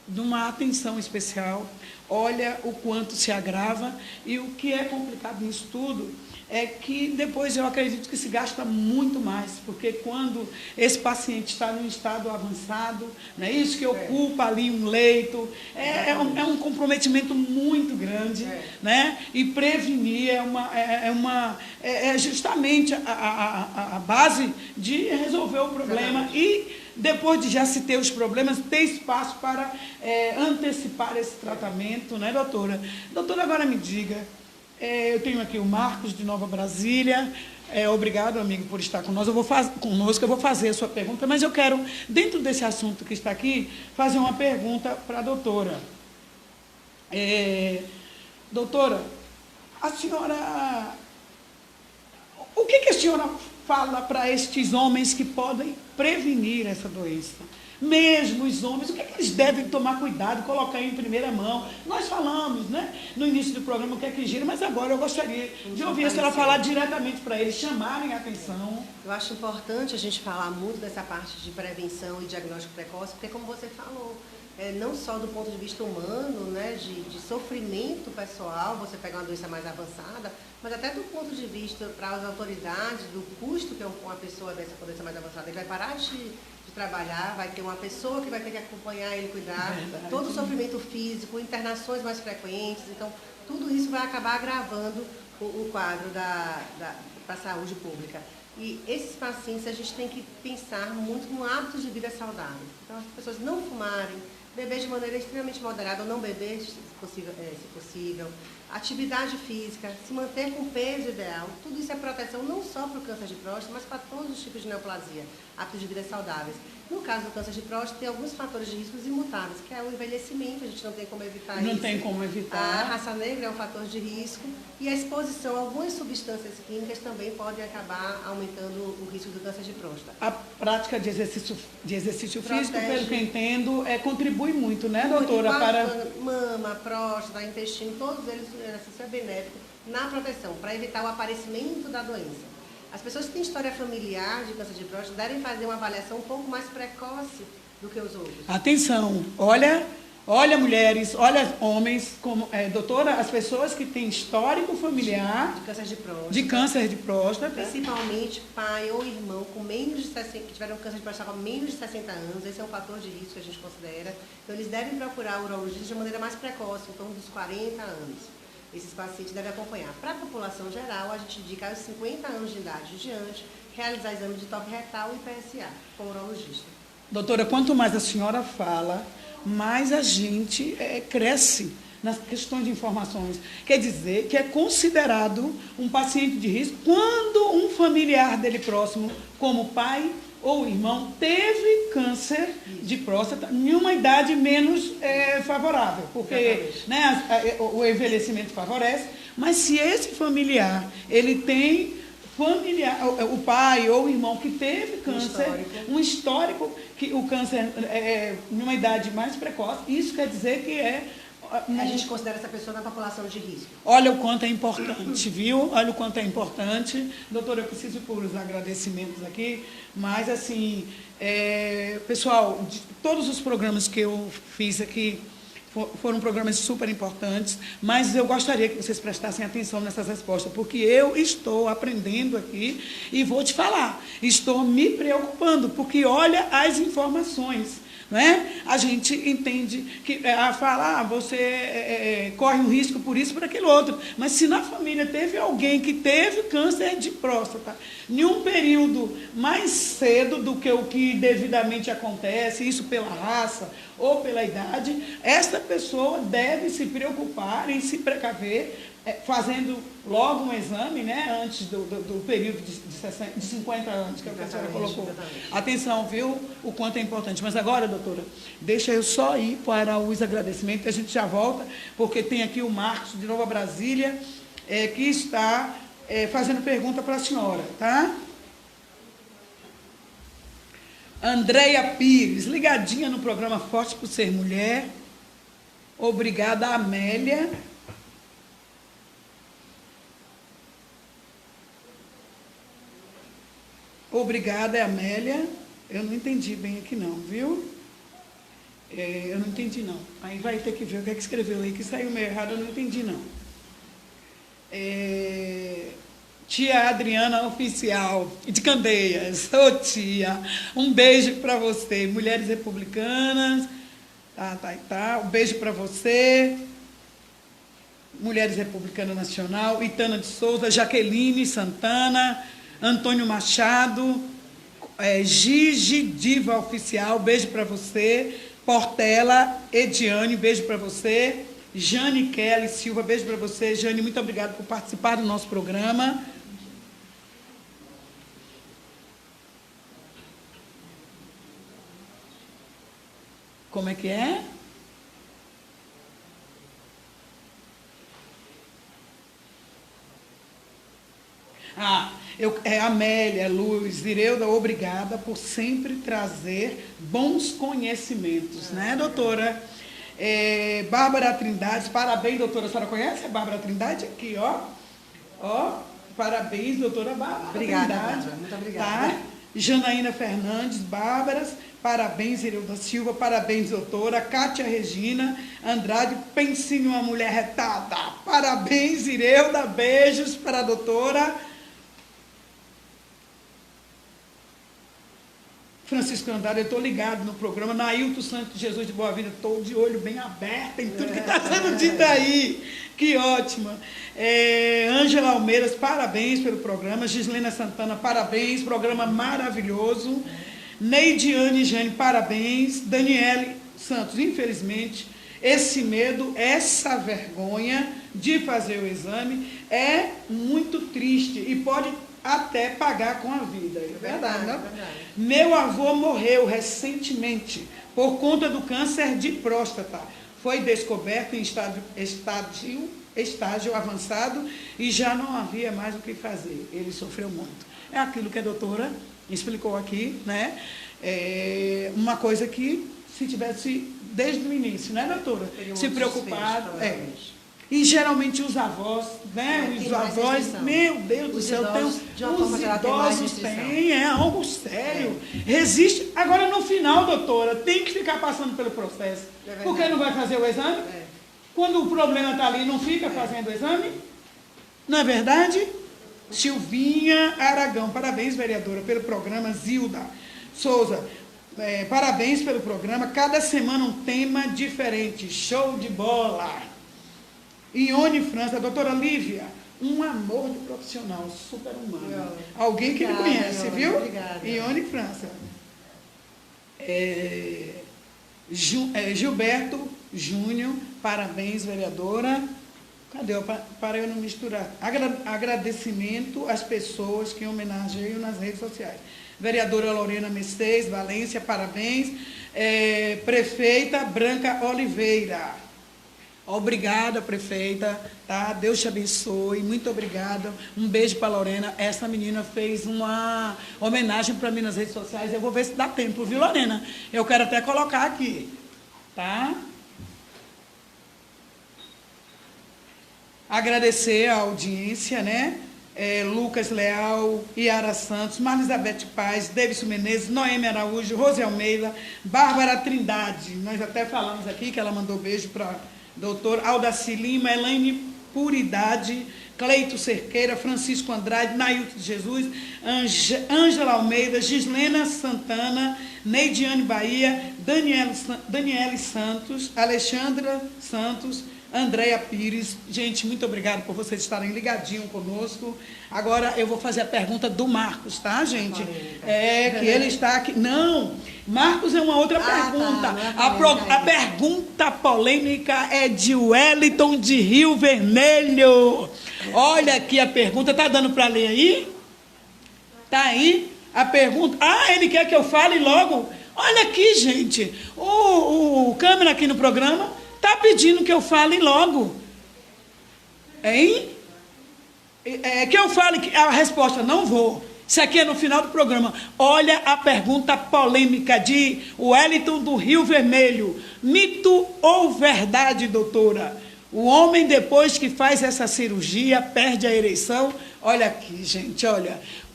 de uma atenção especial. Olha o quanto se agrava, e o que é complicado nisso tudo é que depois eu acredito que se gasta muito mais, porque quando esse paciente está em um estado avançado, não é isso que ocupa ali um leito, é um comprometimento muito grande, né? E prevenir é justamente a base de resolver o problema. E depois de já se ter os problemas, ter espaço para antecipar esse tratamento, né, doutora? Doutora, agora me diga, eu tenho aqui o Marcos, de Nova Brasília. Obrigado, amigo, por estar conosco. Eu vou fazer a sua pergunta, mas eu quero, dentro desse assunto que está aqui, fazer uma pergunta para a doutora. Doutora, a senhora... O que a senhora fala para estes homens que podem prevenir essa doença? Mesmo os homens, o que eles devem tomar cuidado, colocar em primeira mão? Nós falamos, né, no início do programa o que é que gira, mas agora eu gostaria de ouvir a senhora falar diretamente para eles, chamarem a atenção. Eu acho importante a gente falar muito dessa parte de prevenção e diagnóstico precoce, porque, como você falou, não só do ponto de vista humano, né, de sofrimento pessoal, você pegar uma doença mais avançada, mas até do ponto de vista para as autoridades, do custo que uma pessoa dessa doença mais avançada, ele vai parar de trabalhar, vai ter uma pessoa que vai ter que acompanhar ele, cuidar, todo o sofrimento físico, internações mais frequentes. Então, tudo isso vai acabar agravando o quadro da saúde pública. E esses pacientes, a gente tem que pensar muito no hábito de vida saudável. Então, as pessoas não fumarem, beber de maneira extremamente moderada, ou não beber, se possível, atividade física, se manter com peso ideal. Tudo isso é proteção não só para o câncer de próstata, mas para todos os tipos de neoplasia, hábitos de vida saudáveis. No caso do câncer de próstata, tem alguns fatores de riscos imutáveis, que é o envelhecimento, a gente não tem como evitar isso. Não tem como evitar. A raça negra é um fator de risco, e a exposição a algumas substâncias químicas também podem acabar aumentando o risco do câncer de próstata. A prática de exercício físico, pelo que eu entendo, contribui muito, né, doutora? Para mama, próstata, intestino, todos eles, isso é benéfico na proteção, para evitar o aparecimento da doença. As pessoas que têm história familiar de câncer de próstata devem fazer uma avaliação um pouco mais precoce do que os outros. Atenção, olha mulheres, olha homens, doutora, as pessoas que têm histórico familiar de câncer de próstata, principalmente pai ou irmão com menos de 60, que tiveram câncer de próstata com menos de 60 anos, esse é um fator de risco que a gente considera. Então, eles devem procurar o urologista de maneira mais precoce, em torno dos 40 anos. Esses pacientes devem acompanhar. Para a população geral, a gente indica aos 50 anos de idade em diante, realizar exame de toque retal e PSA com o urologista. Doutora, quanto mais a senhora fala, mais a gente cresce nas questões de informações. Quer dizer que é considerado um paciente de risco quando um familiar dele próximo, como pai ou irmão, teve câncer de próstata em uma idade menos favorável, porque, né, o envelhecimento favorece, mas se esse familiar, ele tem o pai ou o irmão que teve câncer, um histórico que o câncer em uma idade mais precoce, isso quer dizer que a gente considera essa pessoa na população de risco. Olha o quanto é importante, viu? Olha o quanto é importante. Doutora, eu preciso por os agradecimentos aqui, mas, assim, pessoal, de todos os programas que eu fiz aqui, foram programas super importantes, mas eu gostaria que vocês prestassem atenção nessas respostas, porque eu estou aprendendo aqui e vou te falar, estou me preocupando, porque olha as informações. não é? A gente entende que fala, você corre um risco por isso, por aquilo outro. Mas se na família teve alguém que teve câncer de próstata, em um período mais cedo do que o que devidamente acontece, isso pela raça ou pela idade, essa pessoa deve se preocupar em se precaver, fazendo logo um exame, né, antes do período de 50 anos, que é o que a senhora colocou. Exatamente. Atenção, viu, o quanto é importante. Mas agora, doutora, deixa eu só ir para os agradecimentos, a gente já volta, porque tem aqui o Marcos, de Nova Brasília, que está fazendo pergunta para a senhora, tá? Andréia Pires, ligadinha no programa Forte por Ser Mulher. Obrigada, Amélia. Obrigada, Amélia. Eu não entendi bem aqui não, viu? Eu não entendi não. Aí vai ter que ver o que é que escreveu aí, que saiu meio errado, eu não entendi não. Tia Adriana Oficial, de Candeias. Ô tia, um beijo para você. Mulheres Republicanas. Tá. Um beijo para você. Mulheres Republicanas Nacional. Itana de Souza, Jaqueline Santana, Antônio Machado, Gigi Diva Oficial, beijo para você. Portela Ediane, beijo para você. Jane Kelly Silva, beijo para você. Jane, muito obrigada por participar do nosso programa. Como é que é? Amélia, Luz, Ireuda, obrigada por sempre trazer bons conhecimentos, né, doutora? Bárbara Trindade, parabéns, doutora. A senhora conhece a Bárbara Trindade? Aqui, ó. Parabéns, doutora Bárbara. Obrigada, Trindade. Bárbara, muito obrigada. Tá? Janaína Fernandes, Bárbaras, parabéns, Ireuda Silva, parabéns, doutora. Cátia Regina Andrade, pense em uma mulher retada. Parabéns, Ireuda, beijos para a doutora. Francisco Andrade, eu estou ligado no programa. Nailton Santos Jesus de Boa Vida, estou de olho bem aberto em tudo que está sendo dito aí. Que ótima. Ângela Almeiras, parabéns pelo programa. Gislena Santana, parabéns, programa maravilhoso. Neidiane Jane, parabéns. Daniele Santos, infelizmente, esse medo, essa vergonha de fazer o exame é muito triste e pode até pagar com a vida. É verdade, não? Meu avô morreu recentemente por conta do câncer de próstata. Foi descoberto em estágio avançado e já não havia mais o que fazer. Ele sofreu muito. É aquilo que a doutora explicou aqui, né? Uma coisa que, se tivesse desde o início, né, doutora? Se preocupado. E geralmente os avós, né? Os avós, meu Deus do céu, os idosos têm, é algo sério. Resiste. Agora, no final, doutora, tem que ficar passando pelo processo. Porque não vai fazer o exame? Quando o problema está ali, não fica fazendo o exame? Não é verdade? Silvinha Aragão, parabéns, vereadora, pelo programa. Zilda Souza, parabéns pelo programa. Cada semana um tema diferente. Show de bola. Ione França, doutora Lívia, um amor de profissional, super humano. Alguém que me conhece, viu? Obrigada. Ione França. Gilberto Júnior, parabéns, vereadora. Cadê? Para eu não misturar. Agradecimento às pessoas que homenageiam nas redes sociais. Vereadora Lorena Mercedes Valência, parabéns. Prefeita Branca Oliveira. Obrigada, prefeita, tá? Deus te abençoe, muito obrigada. Um beijo para a Lorena. Essa menina fez uma homenagem para mim nas redes sociais. Eu vou ver se dá tempo, viu, Lorena? Eu quero até colocar aqui, tá? Agradecer a audiência, né? Lucas Leal, Iara Santos, Marlisabeth Paz, Davidson Menezes, Noemi Araújo, Rose Almeida, Bárbara Trindade. Nós até falamos aqui que ela mandou beijo para doutor Aldaci Lima, Elaine Puridade, Cleito Cerqueira, Francisco Andrade, Nailton de Jesus, Ângela Almeida, Gislena Santana, Neidiane Bahia, Daniele Santos, Alexandra Santos, Andréia Pires. Gente, muito obrigado por vocês estarem ligadinhos conosco. Agora eu vou fazer a pergunta do Marcos, tá, gente? Que ele está aqui. Não, Marcos é uma outra pergunta. A pergunta polêmica é de Wellington de Rio Vermelho. Olha aqui a pergunta, tá dando para ler aí? Tá aí a pergunta. Ele quer que eu fale logo. Olha aqui, gente. O câmera aqui no programa está pedindo que eu fale logo. Hein? Que eu fale que a resposta, não vou. Isso aqui é no final do programa. Olha a pergunta polêmica de Wellington do Rio Vermelho. Mito ou verdade, doutora? O homem, depois que faz essa cirurgia, perde a ereção? Olha aqui, gente,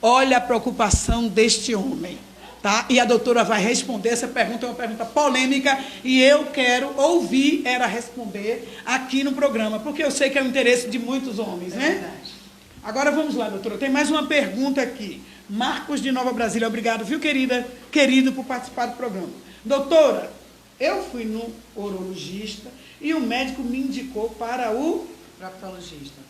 olha a preocupação deste homem. Tá? E a doutora vai responder, essa pergunta é uma pergunta polêmica e eu quero ouvir ela responder aqui no programa, porque eu sei que é o interesse de muitos homens, né? Verdade. Agora vamos lá, doutora, tem mais uma pergunta aqui. Marcos de Nova Brasília, obrigado, viu, querido, por participar do programa. Doutora, eu fui no urologista e o médico me indicou para o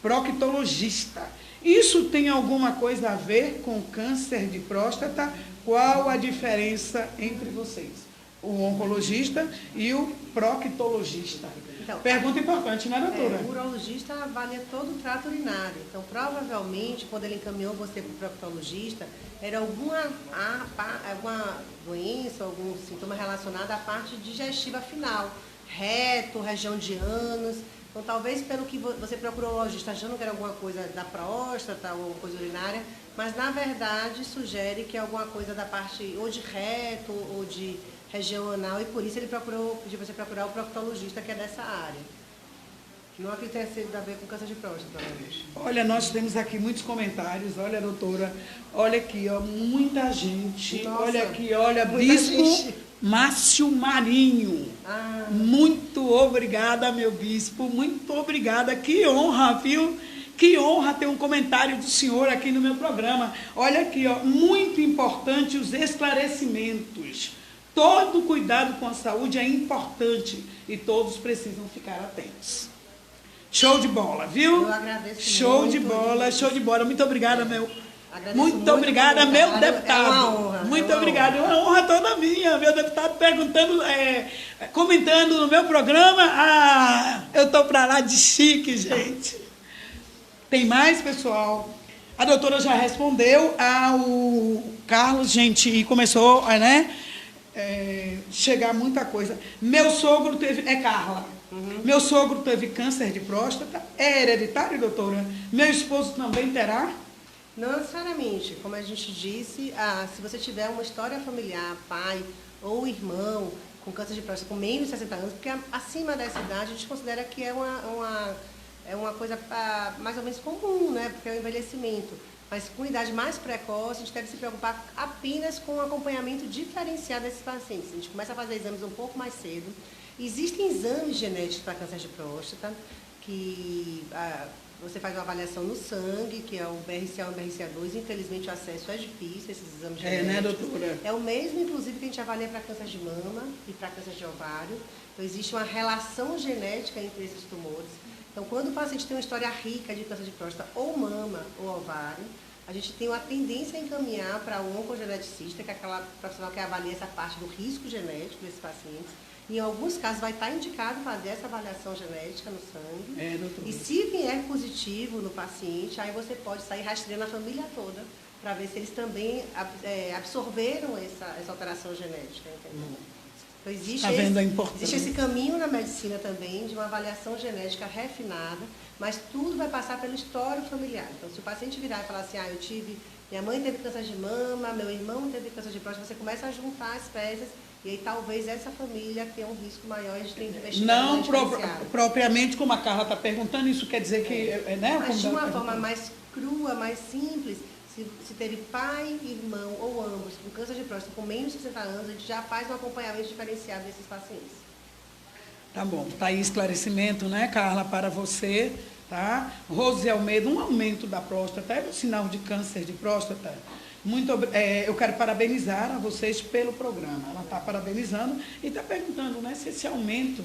proctologista. Isso tem alguma coisa a ver com câncer de próstata? Qual a diferença entre vocês? O oncologista e o proctologista. Então, pergunta importante, né, doutora? O urologista avalia todo o trato urinário. Então, provavelmente, quando ele encaminhou você para o proctologista, era alguma doença, algum sintoma relacionado à parte digestiva final. Reto, região de ânus. Então, talvez pelo que você procurou o urologista achando que era alguma coisa da próstata ou coisa urinária, mas na verdade sugere que é alguma coisa da parte ou de reto ou de região anal, e por isso ele pediu você procurar o proctologista, que é dessa área. Não acredito que tenha sido a ver com câncer de próstata, provavelmente. Olha, nós temos aqui muitos comentários. Olha, doutora, olha aqui, muita gente. Nossa, olha aqui, bispo Márcio Marinho. Muito obrigada, meu bispo, muito obrigada. Que honra, viu? Que honra ter um comentário do senhor aqui no meu programa. Olha aqui, muito importante os esclarecimentos. Todo cuidado com a saúde é importante e todos precisam ficar atentos. Show de bola, viu? Eu agradeço show muito. De bola, show de bola. Muito obrigada, meu. Muito obrigada, meu deputado. É uma honra. Muito obrigada. É uma honra toda minha, meu deputado, comentando no meu programa. Eu estou para lá de chique, gente. Tem mais, pessoal? A doutora já respondeu ao Carlos, gente, e começou, né? Chegar muita coisa. Meu sogro teve... Carla. Meu sogro teve câncer de próstata. É hereditário, doutora? Meu esposo também terá? Não necessariamente. Como a gente disse, se você tiver uma história familiar, pai ou irmão com câncer de próstata com menos de 60 anos, porque acima dessa idade a gente considera que é uma coisa mais ou menos comum, né? Porque é o envelhecimento. Mas com idade mais precoce, a gente deve se preocupar apenas com o acompanhamento diferenciado desses pacientes. A gente começa a fazer exames um pouco mais cedo. Existem exames genéticos para câncer de próstata, que você faz uma avaliação no sangue, que é o BRCA1 e BRCA2. Infelizmente, o acesso é difícil, esses exames genéticos. Né, doutora? É o mesmo, inclusive, que a gente avalia para câncer de mama e para câncer de ovário. Então, existe uma relação genética entre esses tumores. Então, quando o paciente tem uma história rica de câncer de próstata, ou mama, ou ovário, a gente tem uma tendência a encaminhar para o oncogeneticista, que é aquela profissional que avalia essa parte do risco genético desses pacientes. Em alguns casos, vai estar indicado fazer essa avaliação genética no sangue. Doutor. E se vier positivo no paciente, aí você pode sair rastreando a família toda, para ver se eles também absorveram essa alteração genética. Entendeu? Então, existe esse caminho na medicina também, de uma avaliação genética refinada, mas tudo vai passar pelo histórico familiar. Então, se o paciente virar e falar assim, minha mãe teve câncer de mama, meu irmão teve câncer de próstata, você começa a juntar as peças, e aí talvez essa família tenha um risco maior, a gente tem que investigar. Não propriamente como a Carla está perguntando, isso quer dizer que... Mas de uma forma mais crua, mais simples, se teve pai, irmão ou ambos com câncer de próstata com menos de 60 anos, a gente já faz um acompanhamento diferenciado desses pacientes. Tá bom, tá aí esclarecimento, né, Carla, para você, tá? Rose Almeida, um aumento da próstata, é um sinal de câncer de próstata. Eu quero parabenizar a vocês pelo programa. Ela está parabenizando e está perguntando, né, se esse aumento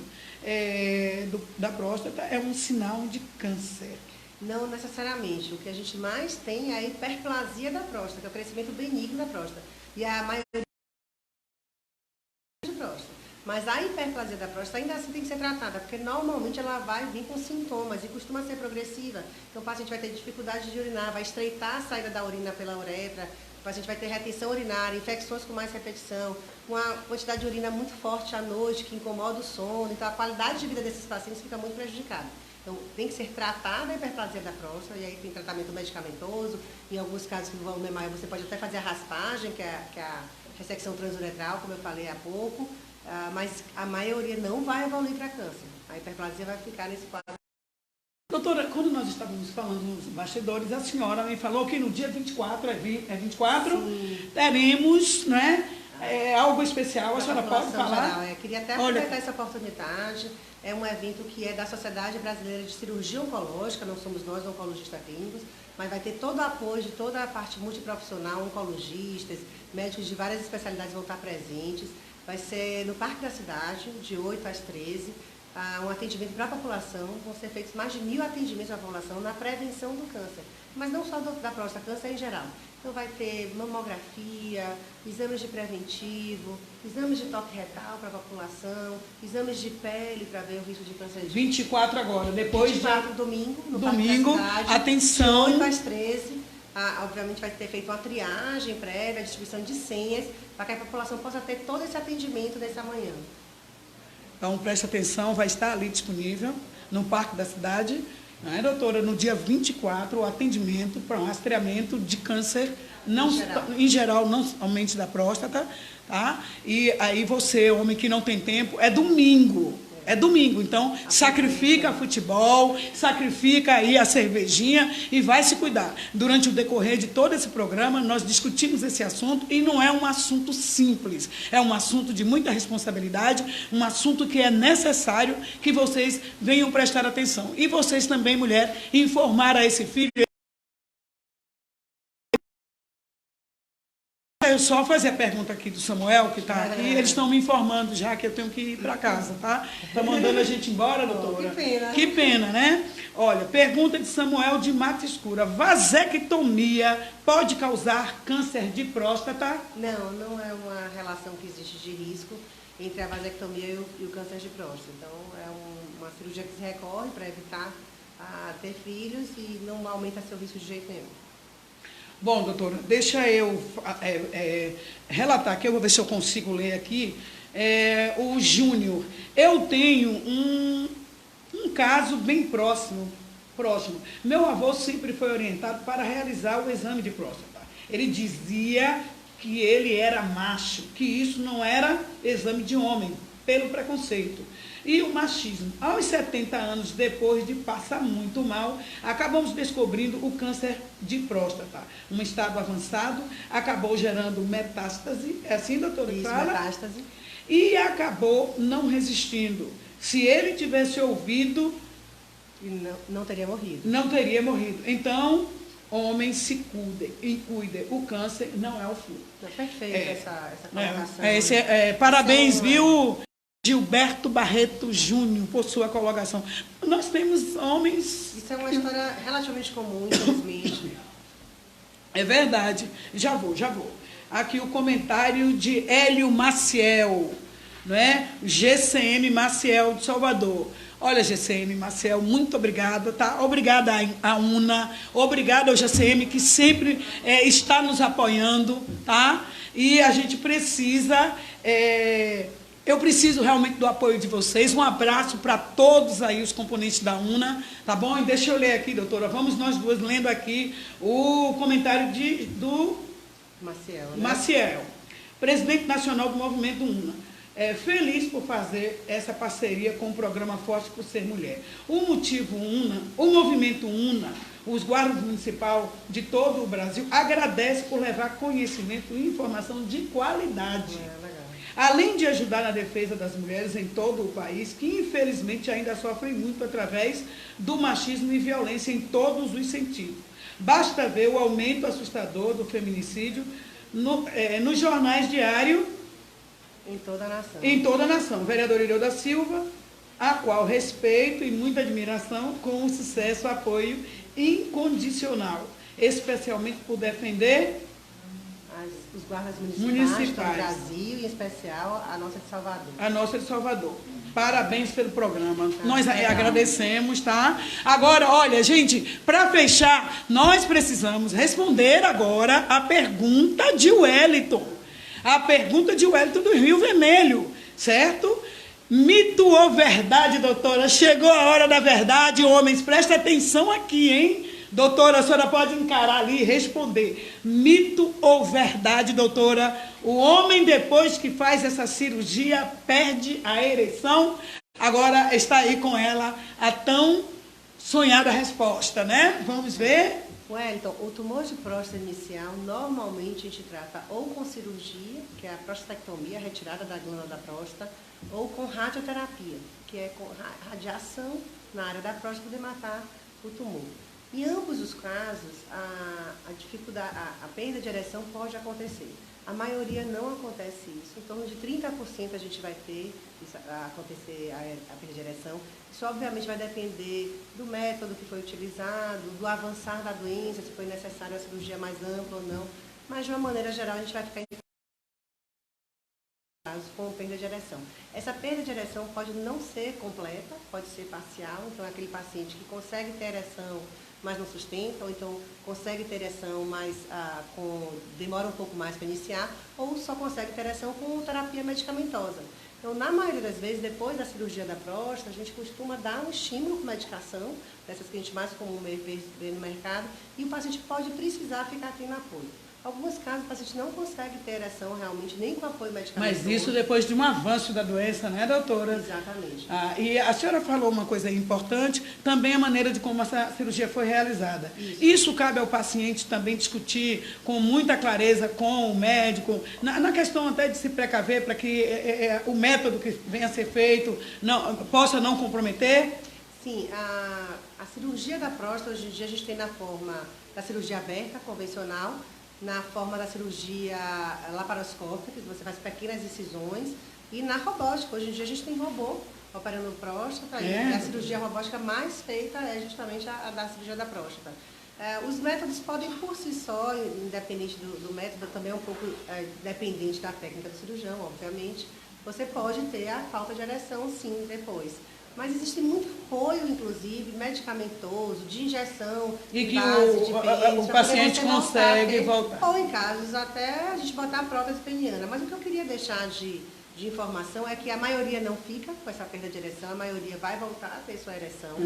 da próstata é um sinal de câncer. Não necessariamente. O que a gente mais tem é a hiperplasia da próstata, que é o crescimento benigno da próstata. E a maioria de próstata. Mas a hiperplasia da próstata ainda assim tem que ser tratada, porque normalmente ela vai vir com sintomas e costuma ser progressiva. Então o paciente vai ter dificuldade de urinar, vai estreitar a saída da urina pela uretra, o paciente vai ter retenção urinária, infecções com mais repetição, uma quantidade de urina muito forte à noite, que incomoda o sono. Então a qualidade de vida desses pacientes fica muito prejudicada. Então tem que ser tratada a hiperplasia da próstata, e aí tem tratamento medicamentoso. Em alguns casos que envolvem hemorragia, você pode até fazer a raspagem, que é a ressecção transuretral, como eu falei há pouco. Mas a maioria não vai evoluir para câncer. A hiperplasia vai ficar nesse quadro. Doutora, quando nós estávamos falando nos bastidores, a senhora me falou que no dia 24, 24, sim, teremos, né, algo especial. A senhora pode falar? Geral, queria até aproveitar essa oportunidade. É um evento que é da Sociedade Brasileira de Cirurgia Oncológica, não somos nós oncologistas clínicos, mas vai ter todo o apoio de toda a parte multiprofissional, oncologistas, médicos de várias especialidades vão estar presentes. Vai ser no Parque da Cidade, de 8 às 13, um atendimento para a população. Vão ser feitos mais de 1.000 atendimentos para a população na prevenção do câncer, mas não só da próstata, câncer em geral. Então vai ter mamografia, exames de preventivo, exames de toque retal para a população, exames de pele para ver o risco de câncer de 24 agora, depois 24 domingo, no domingo, Parque da Cidade, atenção, de 8 às 13. Obviamente vai ter feito uma triagem prévia, a distribuição de senhas, para que a população possa ter todo esse atendimento nessa manhã. Então, preste atenção, vai estar ali disponível no Parque da Cidade, né, doutora? No dia 24, o atendimento para um rastreamento de câncer, em geral, não somente da próstata, tá? E aí você, homem que não tem tempo, é domingo. É domingo, então sacrifica futebol, sacrifica aí a cervejinha e vai se cuidar. Durante o decorrer de todo esse programa, nós discutimos esse assunto e não é um assunto simples. É um assunto de muita responsabilidade, um assunto que é necessário que vocês venham prestar atenção. E vocês também, mulher, informar a esse filho. Eu só fazer a pergunta aqui do Samuel, que está aqui, eles estão me informando já que eu tenho que ir para casa, tá? Está mandando a gente embora, doutora? Que pena. Que pena, né? Olha, pergunta de Samuel de Mata Escura. Vasectomia pode causar câncer de próstata? Não, não é uma relação que existe de risco entre a vasectomia e o câncer de próstata. Então, é uma cirurgia que se recorre para evitar ter filhos e não aumenta seu risco de jeito nenhum. Bom, doutora, deixa eu relatar aqui, eu vou ver se eu consigo ler aqui. O Júnior, eu tenho um caso bem próximo. Meu avô sempre foi orientado para realizar o exame de próstata. Ele dizia que ele era macho, que isso não era exame de homem, pelo preconceito. E o machismo. Aos 70 anos, depois de passar muito mal, acabamos descobrindo o câncer de próstata. Um estado avançado, acabou gerando metástase, é assim, doutora? Isso, metástase. E acabou não resistindo. Se ele tivesse ouvido... Não teria morrido. Não teria morrido. Então, homens se cuidem. O câncer não é o fim. Perfeito essa colocação. Parabéns, viu? Gilberto Barreto Júnior, por sua colocação. Nós temos homens... Isso é uma história relativamente comum, infelizmente. É verdade. Já vou. Aqui o comentário de Hélio Maciel, não é? GCM Maciel de Salvador. Olha, GCM Maciel, muito obrigada, tá? Obrigada à UNA, obrigada ao GCM que sempre está nos apoiando, tá? E a gente precisa... Eu preciso realmente do apoio de vocês. Um abraço para todos aí, os componentes da UNA, tá bom? E deixa eu ler aqui, doutora. Vamos nós duas lendo aqui o comentário do Maciel, né? Maciel, presidente nacional do Movimento UNA. Feliz por fazer essa parceria com o programa Forte por Ser Mulher. O motivo UNA, o movimento UNA, os guardas municipais de todo o Brasil, agradece por levar conhecimento e informação de qualidade. além de ajudar na defesa das mulheres em todo o país, que infelizmente ainda sofrem muito através do machismo e violência em todos os sentidos. Basta ver o aumento assustador do feminicídio nos jornais diários Em toda a nação. em toda a nação. Vereador Ireu da Silva, a qual respeito e muita admiração, com um sucesso, apoio incondicional, especialmente por defender Os guardas municipais do Municipais. Brasil, em especial a nossa de Salvador. a nossa de Salvador. Parabéns pelo programa. Tá, Nós legal. agradecemos, tá? Agora, olha, gente, para fechar, nós precisamos responder agora a pergunta de Wellington. A pergunta de Wellington do Rio Vermelho, certo? Mito ou verdade, doutora? Chegou a hora da verdade, homens, presta atenção aqui, hein? Doutora, a senhora pode encarar ali e responder. Mito ou verdade, doutora? O homem, depois que faz essa cirurgia, perde a ereção? Agora está aí com ela a tão sonhada resposta, né? Vamos ver? Wellington, o tumor de próstata inicial, normalmente a gente trata ou com cirurgia, que é a prostatectomia, a retirada da glândula da próstata, ou com radioterapia, que é com radiação na área da próstata para poder matar o tumor. Em ambos os casos, a dificuldade, a perda de ereção pode acontecer. A maioria não acontece isso. Em torno de 30% a gente vai ter acontecer a perda de ereção. Isso obviamente vai depender do método que foi utilizado, do avançar da doença, se foi necessária uma cirurgia mais ampla ou não. Mas de uma maneira geral a gente vai ficar com perda de ereção. Essa perda de ereção pode não ser completa, pode ser parcial. Então é aquele paciente que consegue ter ereção, mas não sustenta, ou então consegue ter ereção, mas demora um pouco mais para iniciar, ou só consegue ter ereção com terapia medicamentosa. Então, na maioria das vezes, depois da cirurgia da próstata, a gente costuma dar um estímulo com medicação, dessas que a gente mais comum vê no mercado, e o paciente pode precisar ficar tendo apoio. Em alguns casos, o paciente não consegue ter ereção realmente, nem com apoio medicamentoso. Mas isso depois de um avanço da doença, né, doutora? Exatamente. E a senhora falou uma coisa importante, também a maneira de como essa cirurgia foi realizada. Isso cabe ao paciente também discutir com muita clareza com o médico, na questão até de se precaver para que o método que venha a ser feito possa não comprometer? Sim, a cirurgia da próstata, hoje em dia, a gente tem na forma da cirurgia aberta, convencional, na forma da cirurgia laparoscópica, que você faz pequenas incisões, e na robótica. Hoje em dia a gente tem robô operando próstata, e a cirurgia robótica mais feita é justamente a da cirurgia da próstata. Os métodos podem por si só, independente do método, também é um pouco dependente da técnica do cirurgião, obviamente. Você pode ter a falta de ereção, sim, depois. Mas existe muito apoio, inclusive, medicamentoso, de injeção, E que base, de pênis, o paciente consegue voltar. ou em casos até a gente botar a prótese peniana. Mas o que eu queria deixar de informação é que a maioria não fica com essa perda de ereção, a maioria vai voltar a ter sua ereção.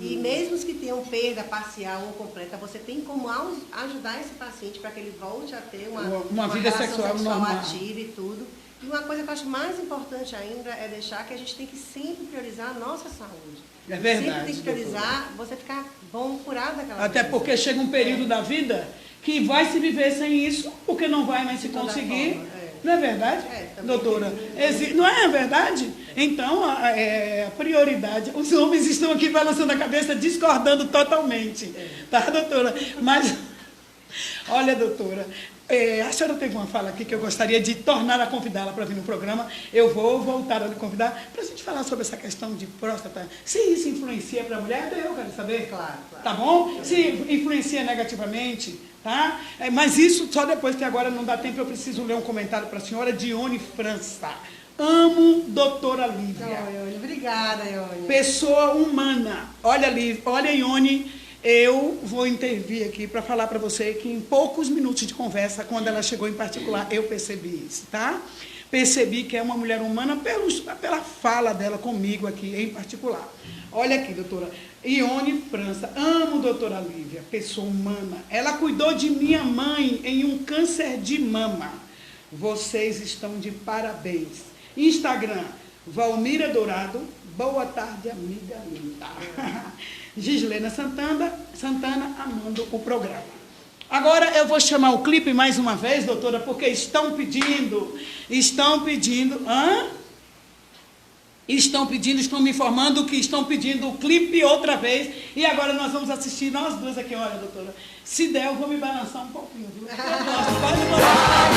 E mesmo os que tenham perda parcial ou completa, você tem como ajudar esse paciente para que ele volte a ter uma vida relação sexual normal, ativa e tudo. E uma coisa que eu acho mais importante ainda é deixar que a gente tem que sempre priorizar a nossa saúde. É verdade. Sempre tem que priorizar você ficar bom, curado daquela Até doença. porque chega um período da vida que vai se viver sem isso, porque não vai mais se De toda conseguir. forma, Não é verdade, também doutora? tem. Não é verdade? Então, a prioridade... Os homens estão aqui balançando a cabeça, discordando totalmente. Tá, doutora? Mas, olha, doutora... a senhora teve uma fala aqui que eu gostaria de tornar a convidá-la para vir no programa. Eu vou voltar a lhe convidar para a gente falar sobre essa questão de próstata. Se isso influencia para a mulher, até eu quero saber. Claro. Tá bom? Se influencia negativamente, tá? Mas isso só depois, que agora não dá tempo, eu preciso ler um comentário para a senhora de Ione França. Amo doutora Lívia. Ione, obrigada, Ione. Pessoa humana. Olha, Ione... Eu vou intervir aqui para falar para você que em poucos minutos de conversa, quando ela chegou em particular, eu percebi isso, tá? Percebi que é uma mulher humana pela fala dela comigo aqui em particular. Olha aqui, doutora. Ione França. Amo doutora Lívia, pessoa humana. Ela cuidou de minha mãe em um câncer de mama. Vocês estão de parabéns. Instagram, Valmira Dourado. Boa tarde, amiga linda. Gislena Santana, amando o programa. Agora eu vou chamar o clipe mais uma vez, doutora, porque estão pedindo, estão me informando que estão pedindo o clipe outra vez, e agora nós vamos assistir nós duas aqui. Olha, doutora, se der eu vou me balançar um pouquinho, viu? Eu gosto, pode balançar.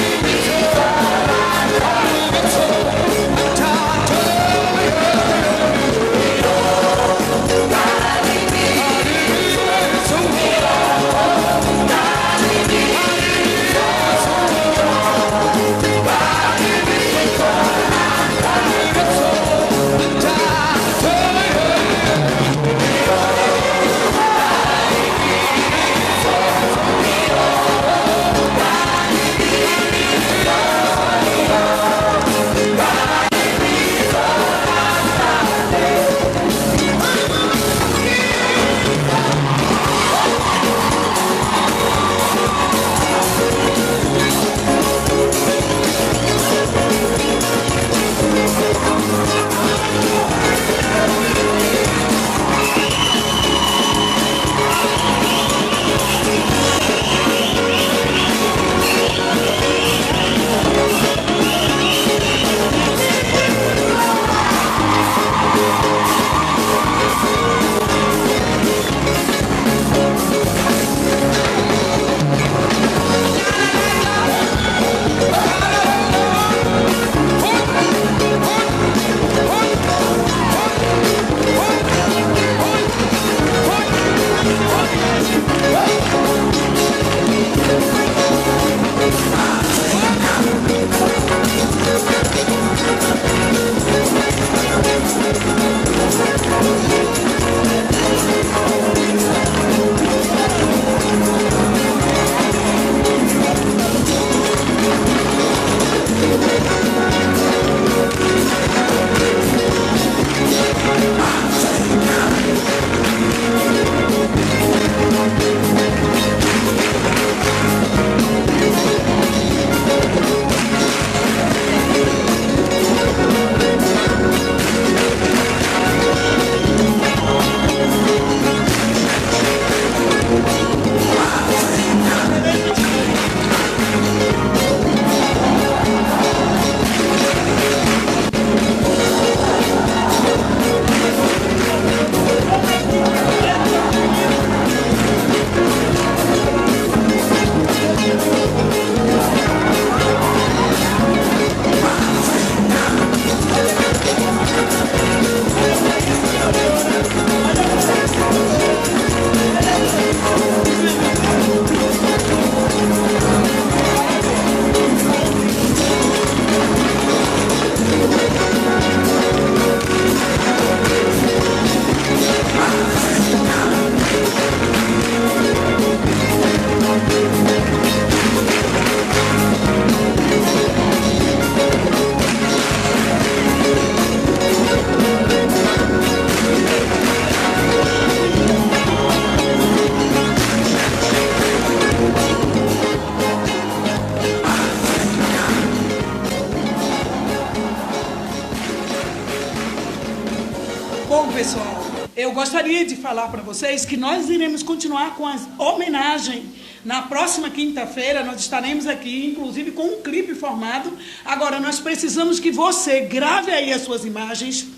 Bom, pessoal, eu gostaria de falar para vocês que nós iremos continuar com as homenagens. Na próxima quinta-feira nós estaremos aqui, inclusive com um clipe formado. Agora, nós precisamos que você grave aí as suas imagens,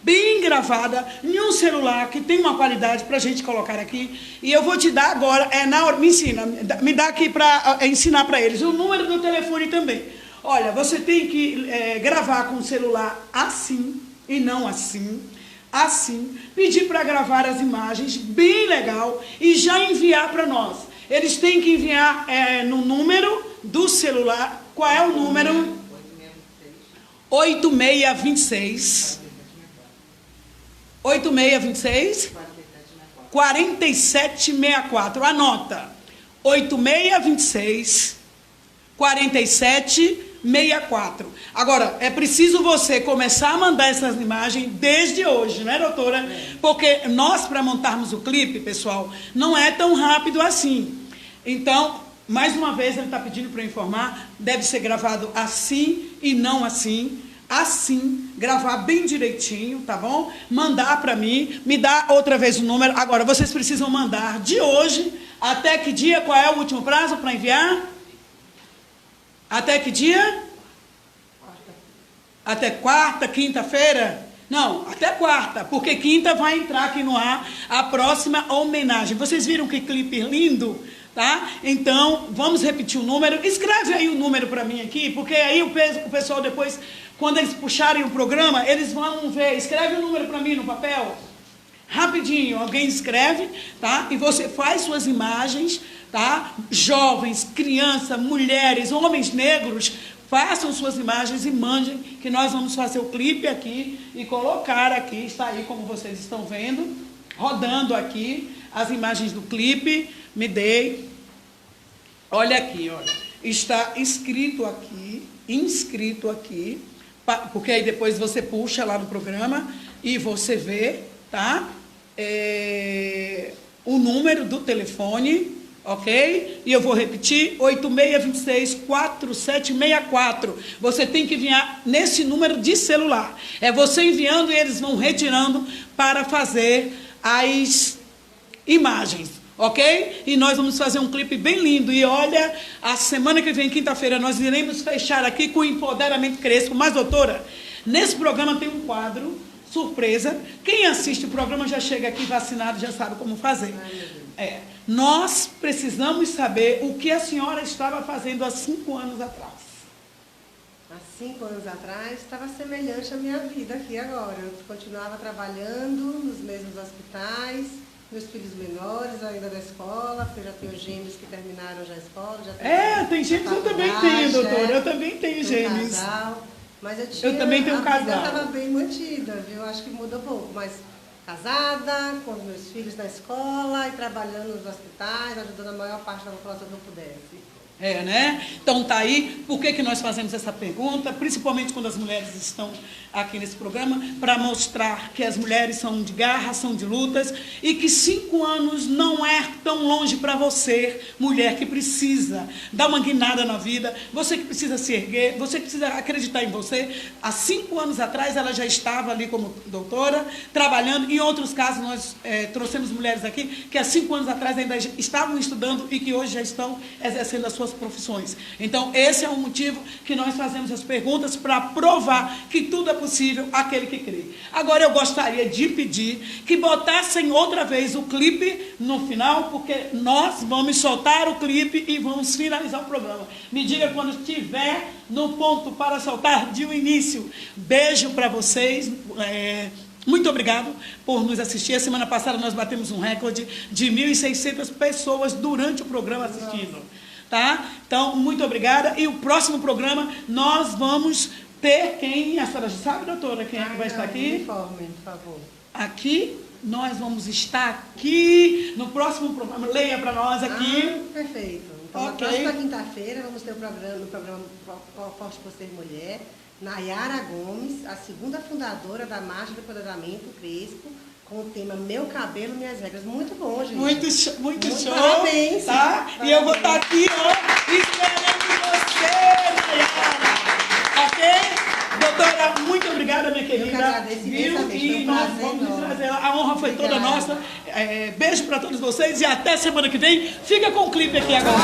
bem gravada, em um celular que tem uma qualidade para a gente colocar aqui. E eu vou te dar agora, na hora, me dá aqui para ensinar para eles o número do telefone também. Olha, você tem que gravar com o celular assim e não assim. Assim, pedir para gravar as imagens, bem legal, e já enviar para nós. Eles têm que enviar no número do celular. Qual é o número? 8626. 8626 4764. Anota. 8626 4764. Agora, é preciso você começar a mandar essas imagens desde hoje, né, doutora? Porque nós, para montarmos o clipe, pessoal, não é tão rápido assim. Então, mais uma vez, ele está pedindo para eu informar, deve ser gravado assim e não assim. Assim, gravar bem direitinho, tá bom? Mandar para mim, me dá outra vez o número. Agora, vocês precisam mandar de hoje Até que dia? Qual é o último prazo para enviar? Até que dia? Até quarta, quinta-feira? Não, até quarta, porque quinta vai entrar aqui no ar a próxima homenagem. Vocês viram que clipe lindo? Tá? Então, vamos repetir o número. Escreve aí o número para mim aqui, porque aí o pessoal depois, quando eles puxarem o programa, eles vão ver. Escreve o número para mim no papel. Rapidinho, alguém escreve, tá? E você faz suas imagens, tá? Jovens, crianças, mulheres, homens negros, façam suas imagens e mandem, que nós vamos fazer o clipe aqui e colocar aqui, está aí como vocês estão vendo, rodando aqui as imagens do clipe. Me dei, olha aqui, olha, está inscrito aqui, porque aí depois você puxa lá no programa e você vê, tá? O número do telefone, ok? E eu vou repetir, 8626-4764. Você tem que enviar nesse número de celular. É você enviando e eles vão retirando para fazer as imagens. Ok? E nós vamos fazer um clipe bem lindo. E olha, a semana que vem, quinta-feira, nós iremos fechar aqui com o Empoderamento Crespo. Mas, doutora, nesse programa tem um quadro, surpresa. Quem assiste o programa já chega aqui vacinado, já sabe como fazer. Nós precisamos saber o que a senhora estava fazendo há 5 anos atrás. Há 5 anos atrás, estava semelhante à minha vida aqui agora. Eu continuava trabalhando nos mesmos hospitais, meus filhos menores ainda da escola, porque eu já tenho gêmeos que terminaram já a escola. Tem gêmeos, eu também tenho, doutora. Eu também tenho gêmeos. Casal, mas eu também tenho um casal. Eu estava bem mantida, viu? Acho que muda pouco, mas casada, com os meus filhos na escola e trabalhando nos hospitais, ajudando a maior parte da população que eu pudesse. Né? Então tá aí, por que nós fazemos essa pergunta, principalmente quando as mulheres estão aqui nesse programa, para mostrar que as mulheres são de garra, são de lutas, e que 5 anos não é tão longe para você, mulher que precisa dar uma guinada na vida, você que precisa se erguer, você que precisa acreditar em você. Há 5 anos atrás ela já estava ali como doutora, trabalhando. Em outros casos nós trouxemos mulheres aqui que há 5 anos atrás ainda estavam estudando e que hoje já estão exercendo as suas profissões. Então esse é o motivo que nós fazemos as perguntas, para provar que tudo é possível aquele que crê. Agora eu gostaria de pedir que botassem outra vez o clipe no final, porque nós vamos soltar o clipe e vamos finalizar o programa. Me diga quando estiver no ponto para soltar de um início. Beijo para vocês. Muito obrigado por nos assistir. A semana passada nós batemos um recorde de 1.600 pessoas durante o programa assistindo. Tá? Então, muito obrigada. E o próximo programa nós vamos ter quem? A senhora já sabe, doutora, quem é que vai estar aqui? Informe, por favor. Aqui, nós vamos estar aqui no próximo programa. Leia para nós aqui. Perfeito. Então, na próxima quinta-feira, vamos ter no programa Forte por Ser Mulher, Nayara Gomes, a segunda fundadora da Marcha do Empoderamento Crespo, com o tema Meu Cabelo, Minhas Regras. Muito bom, gente. Muito show. Parabéns. Tá? Parabéns. E eu vou estar aqui, esperando você, Nayara. Ok? Doutora, muito obrigada, minha querida. Eu que agradeço imensamente. E nós vamos trazer. A honra foi toda nossa. Beijo para todos vocês e até semana que vem. Fica com o clipe aqui agora.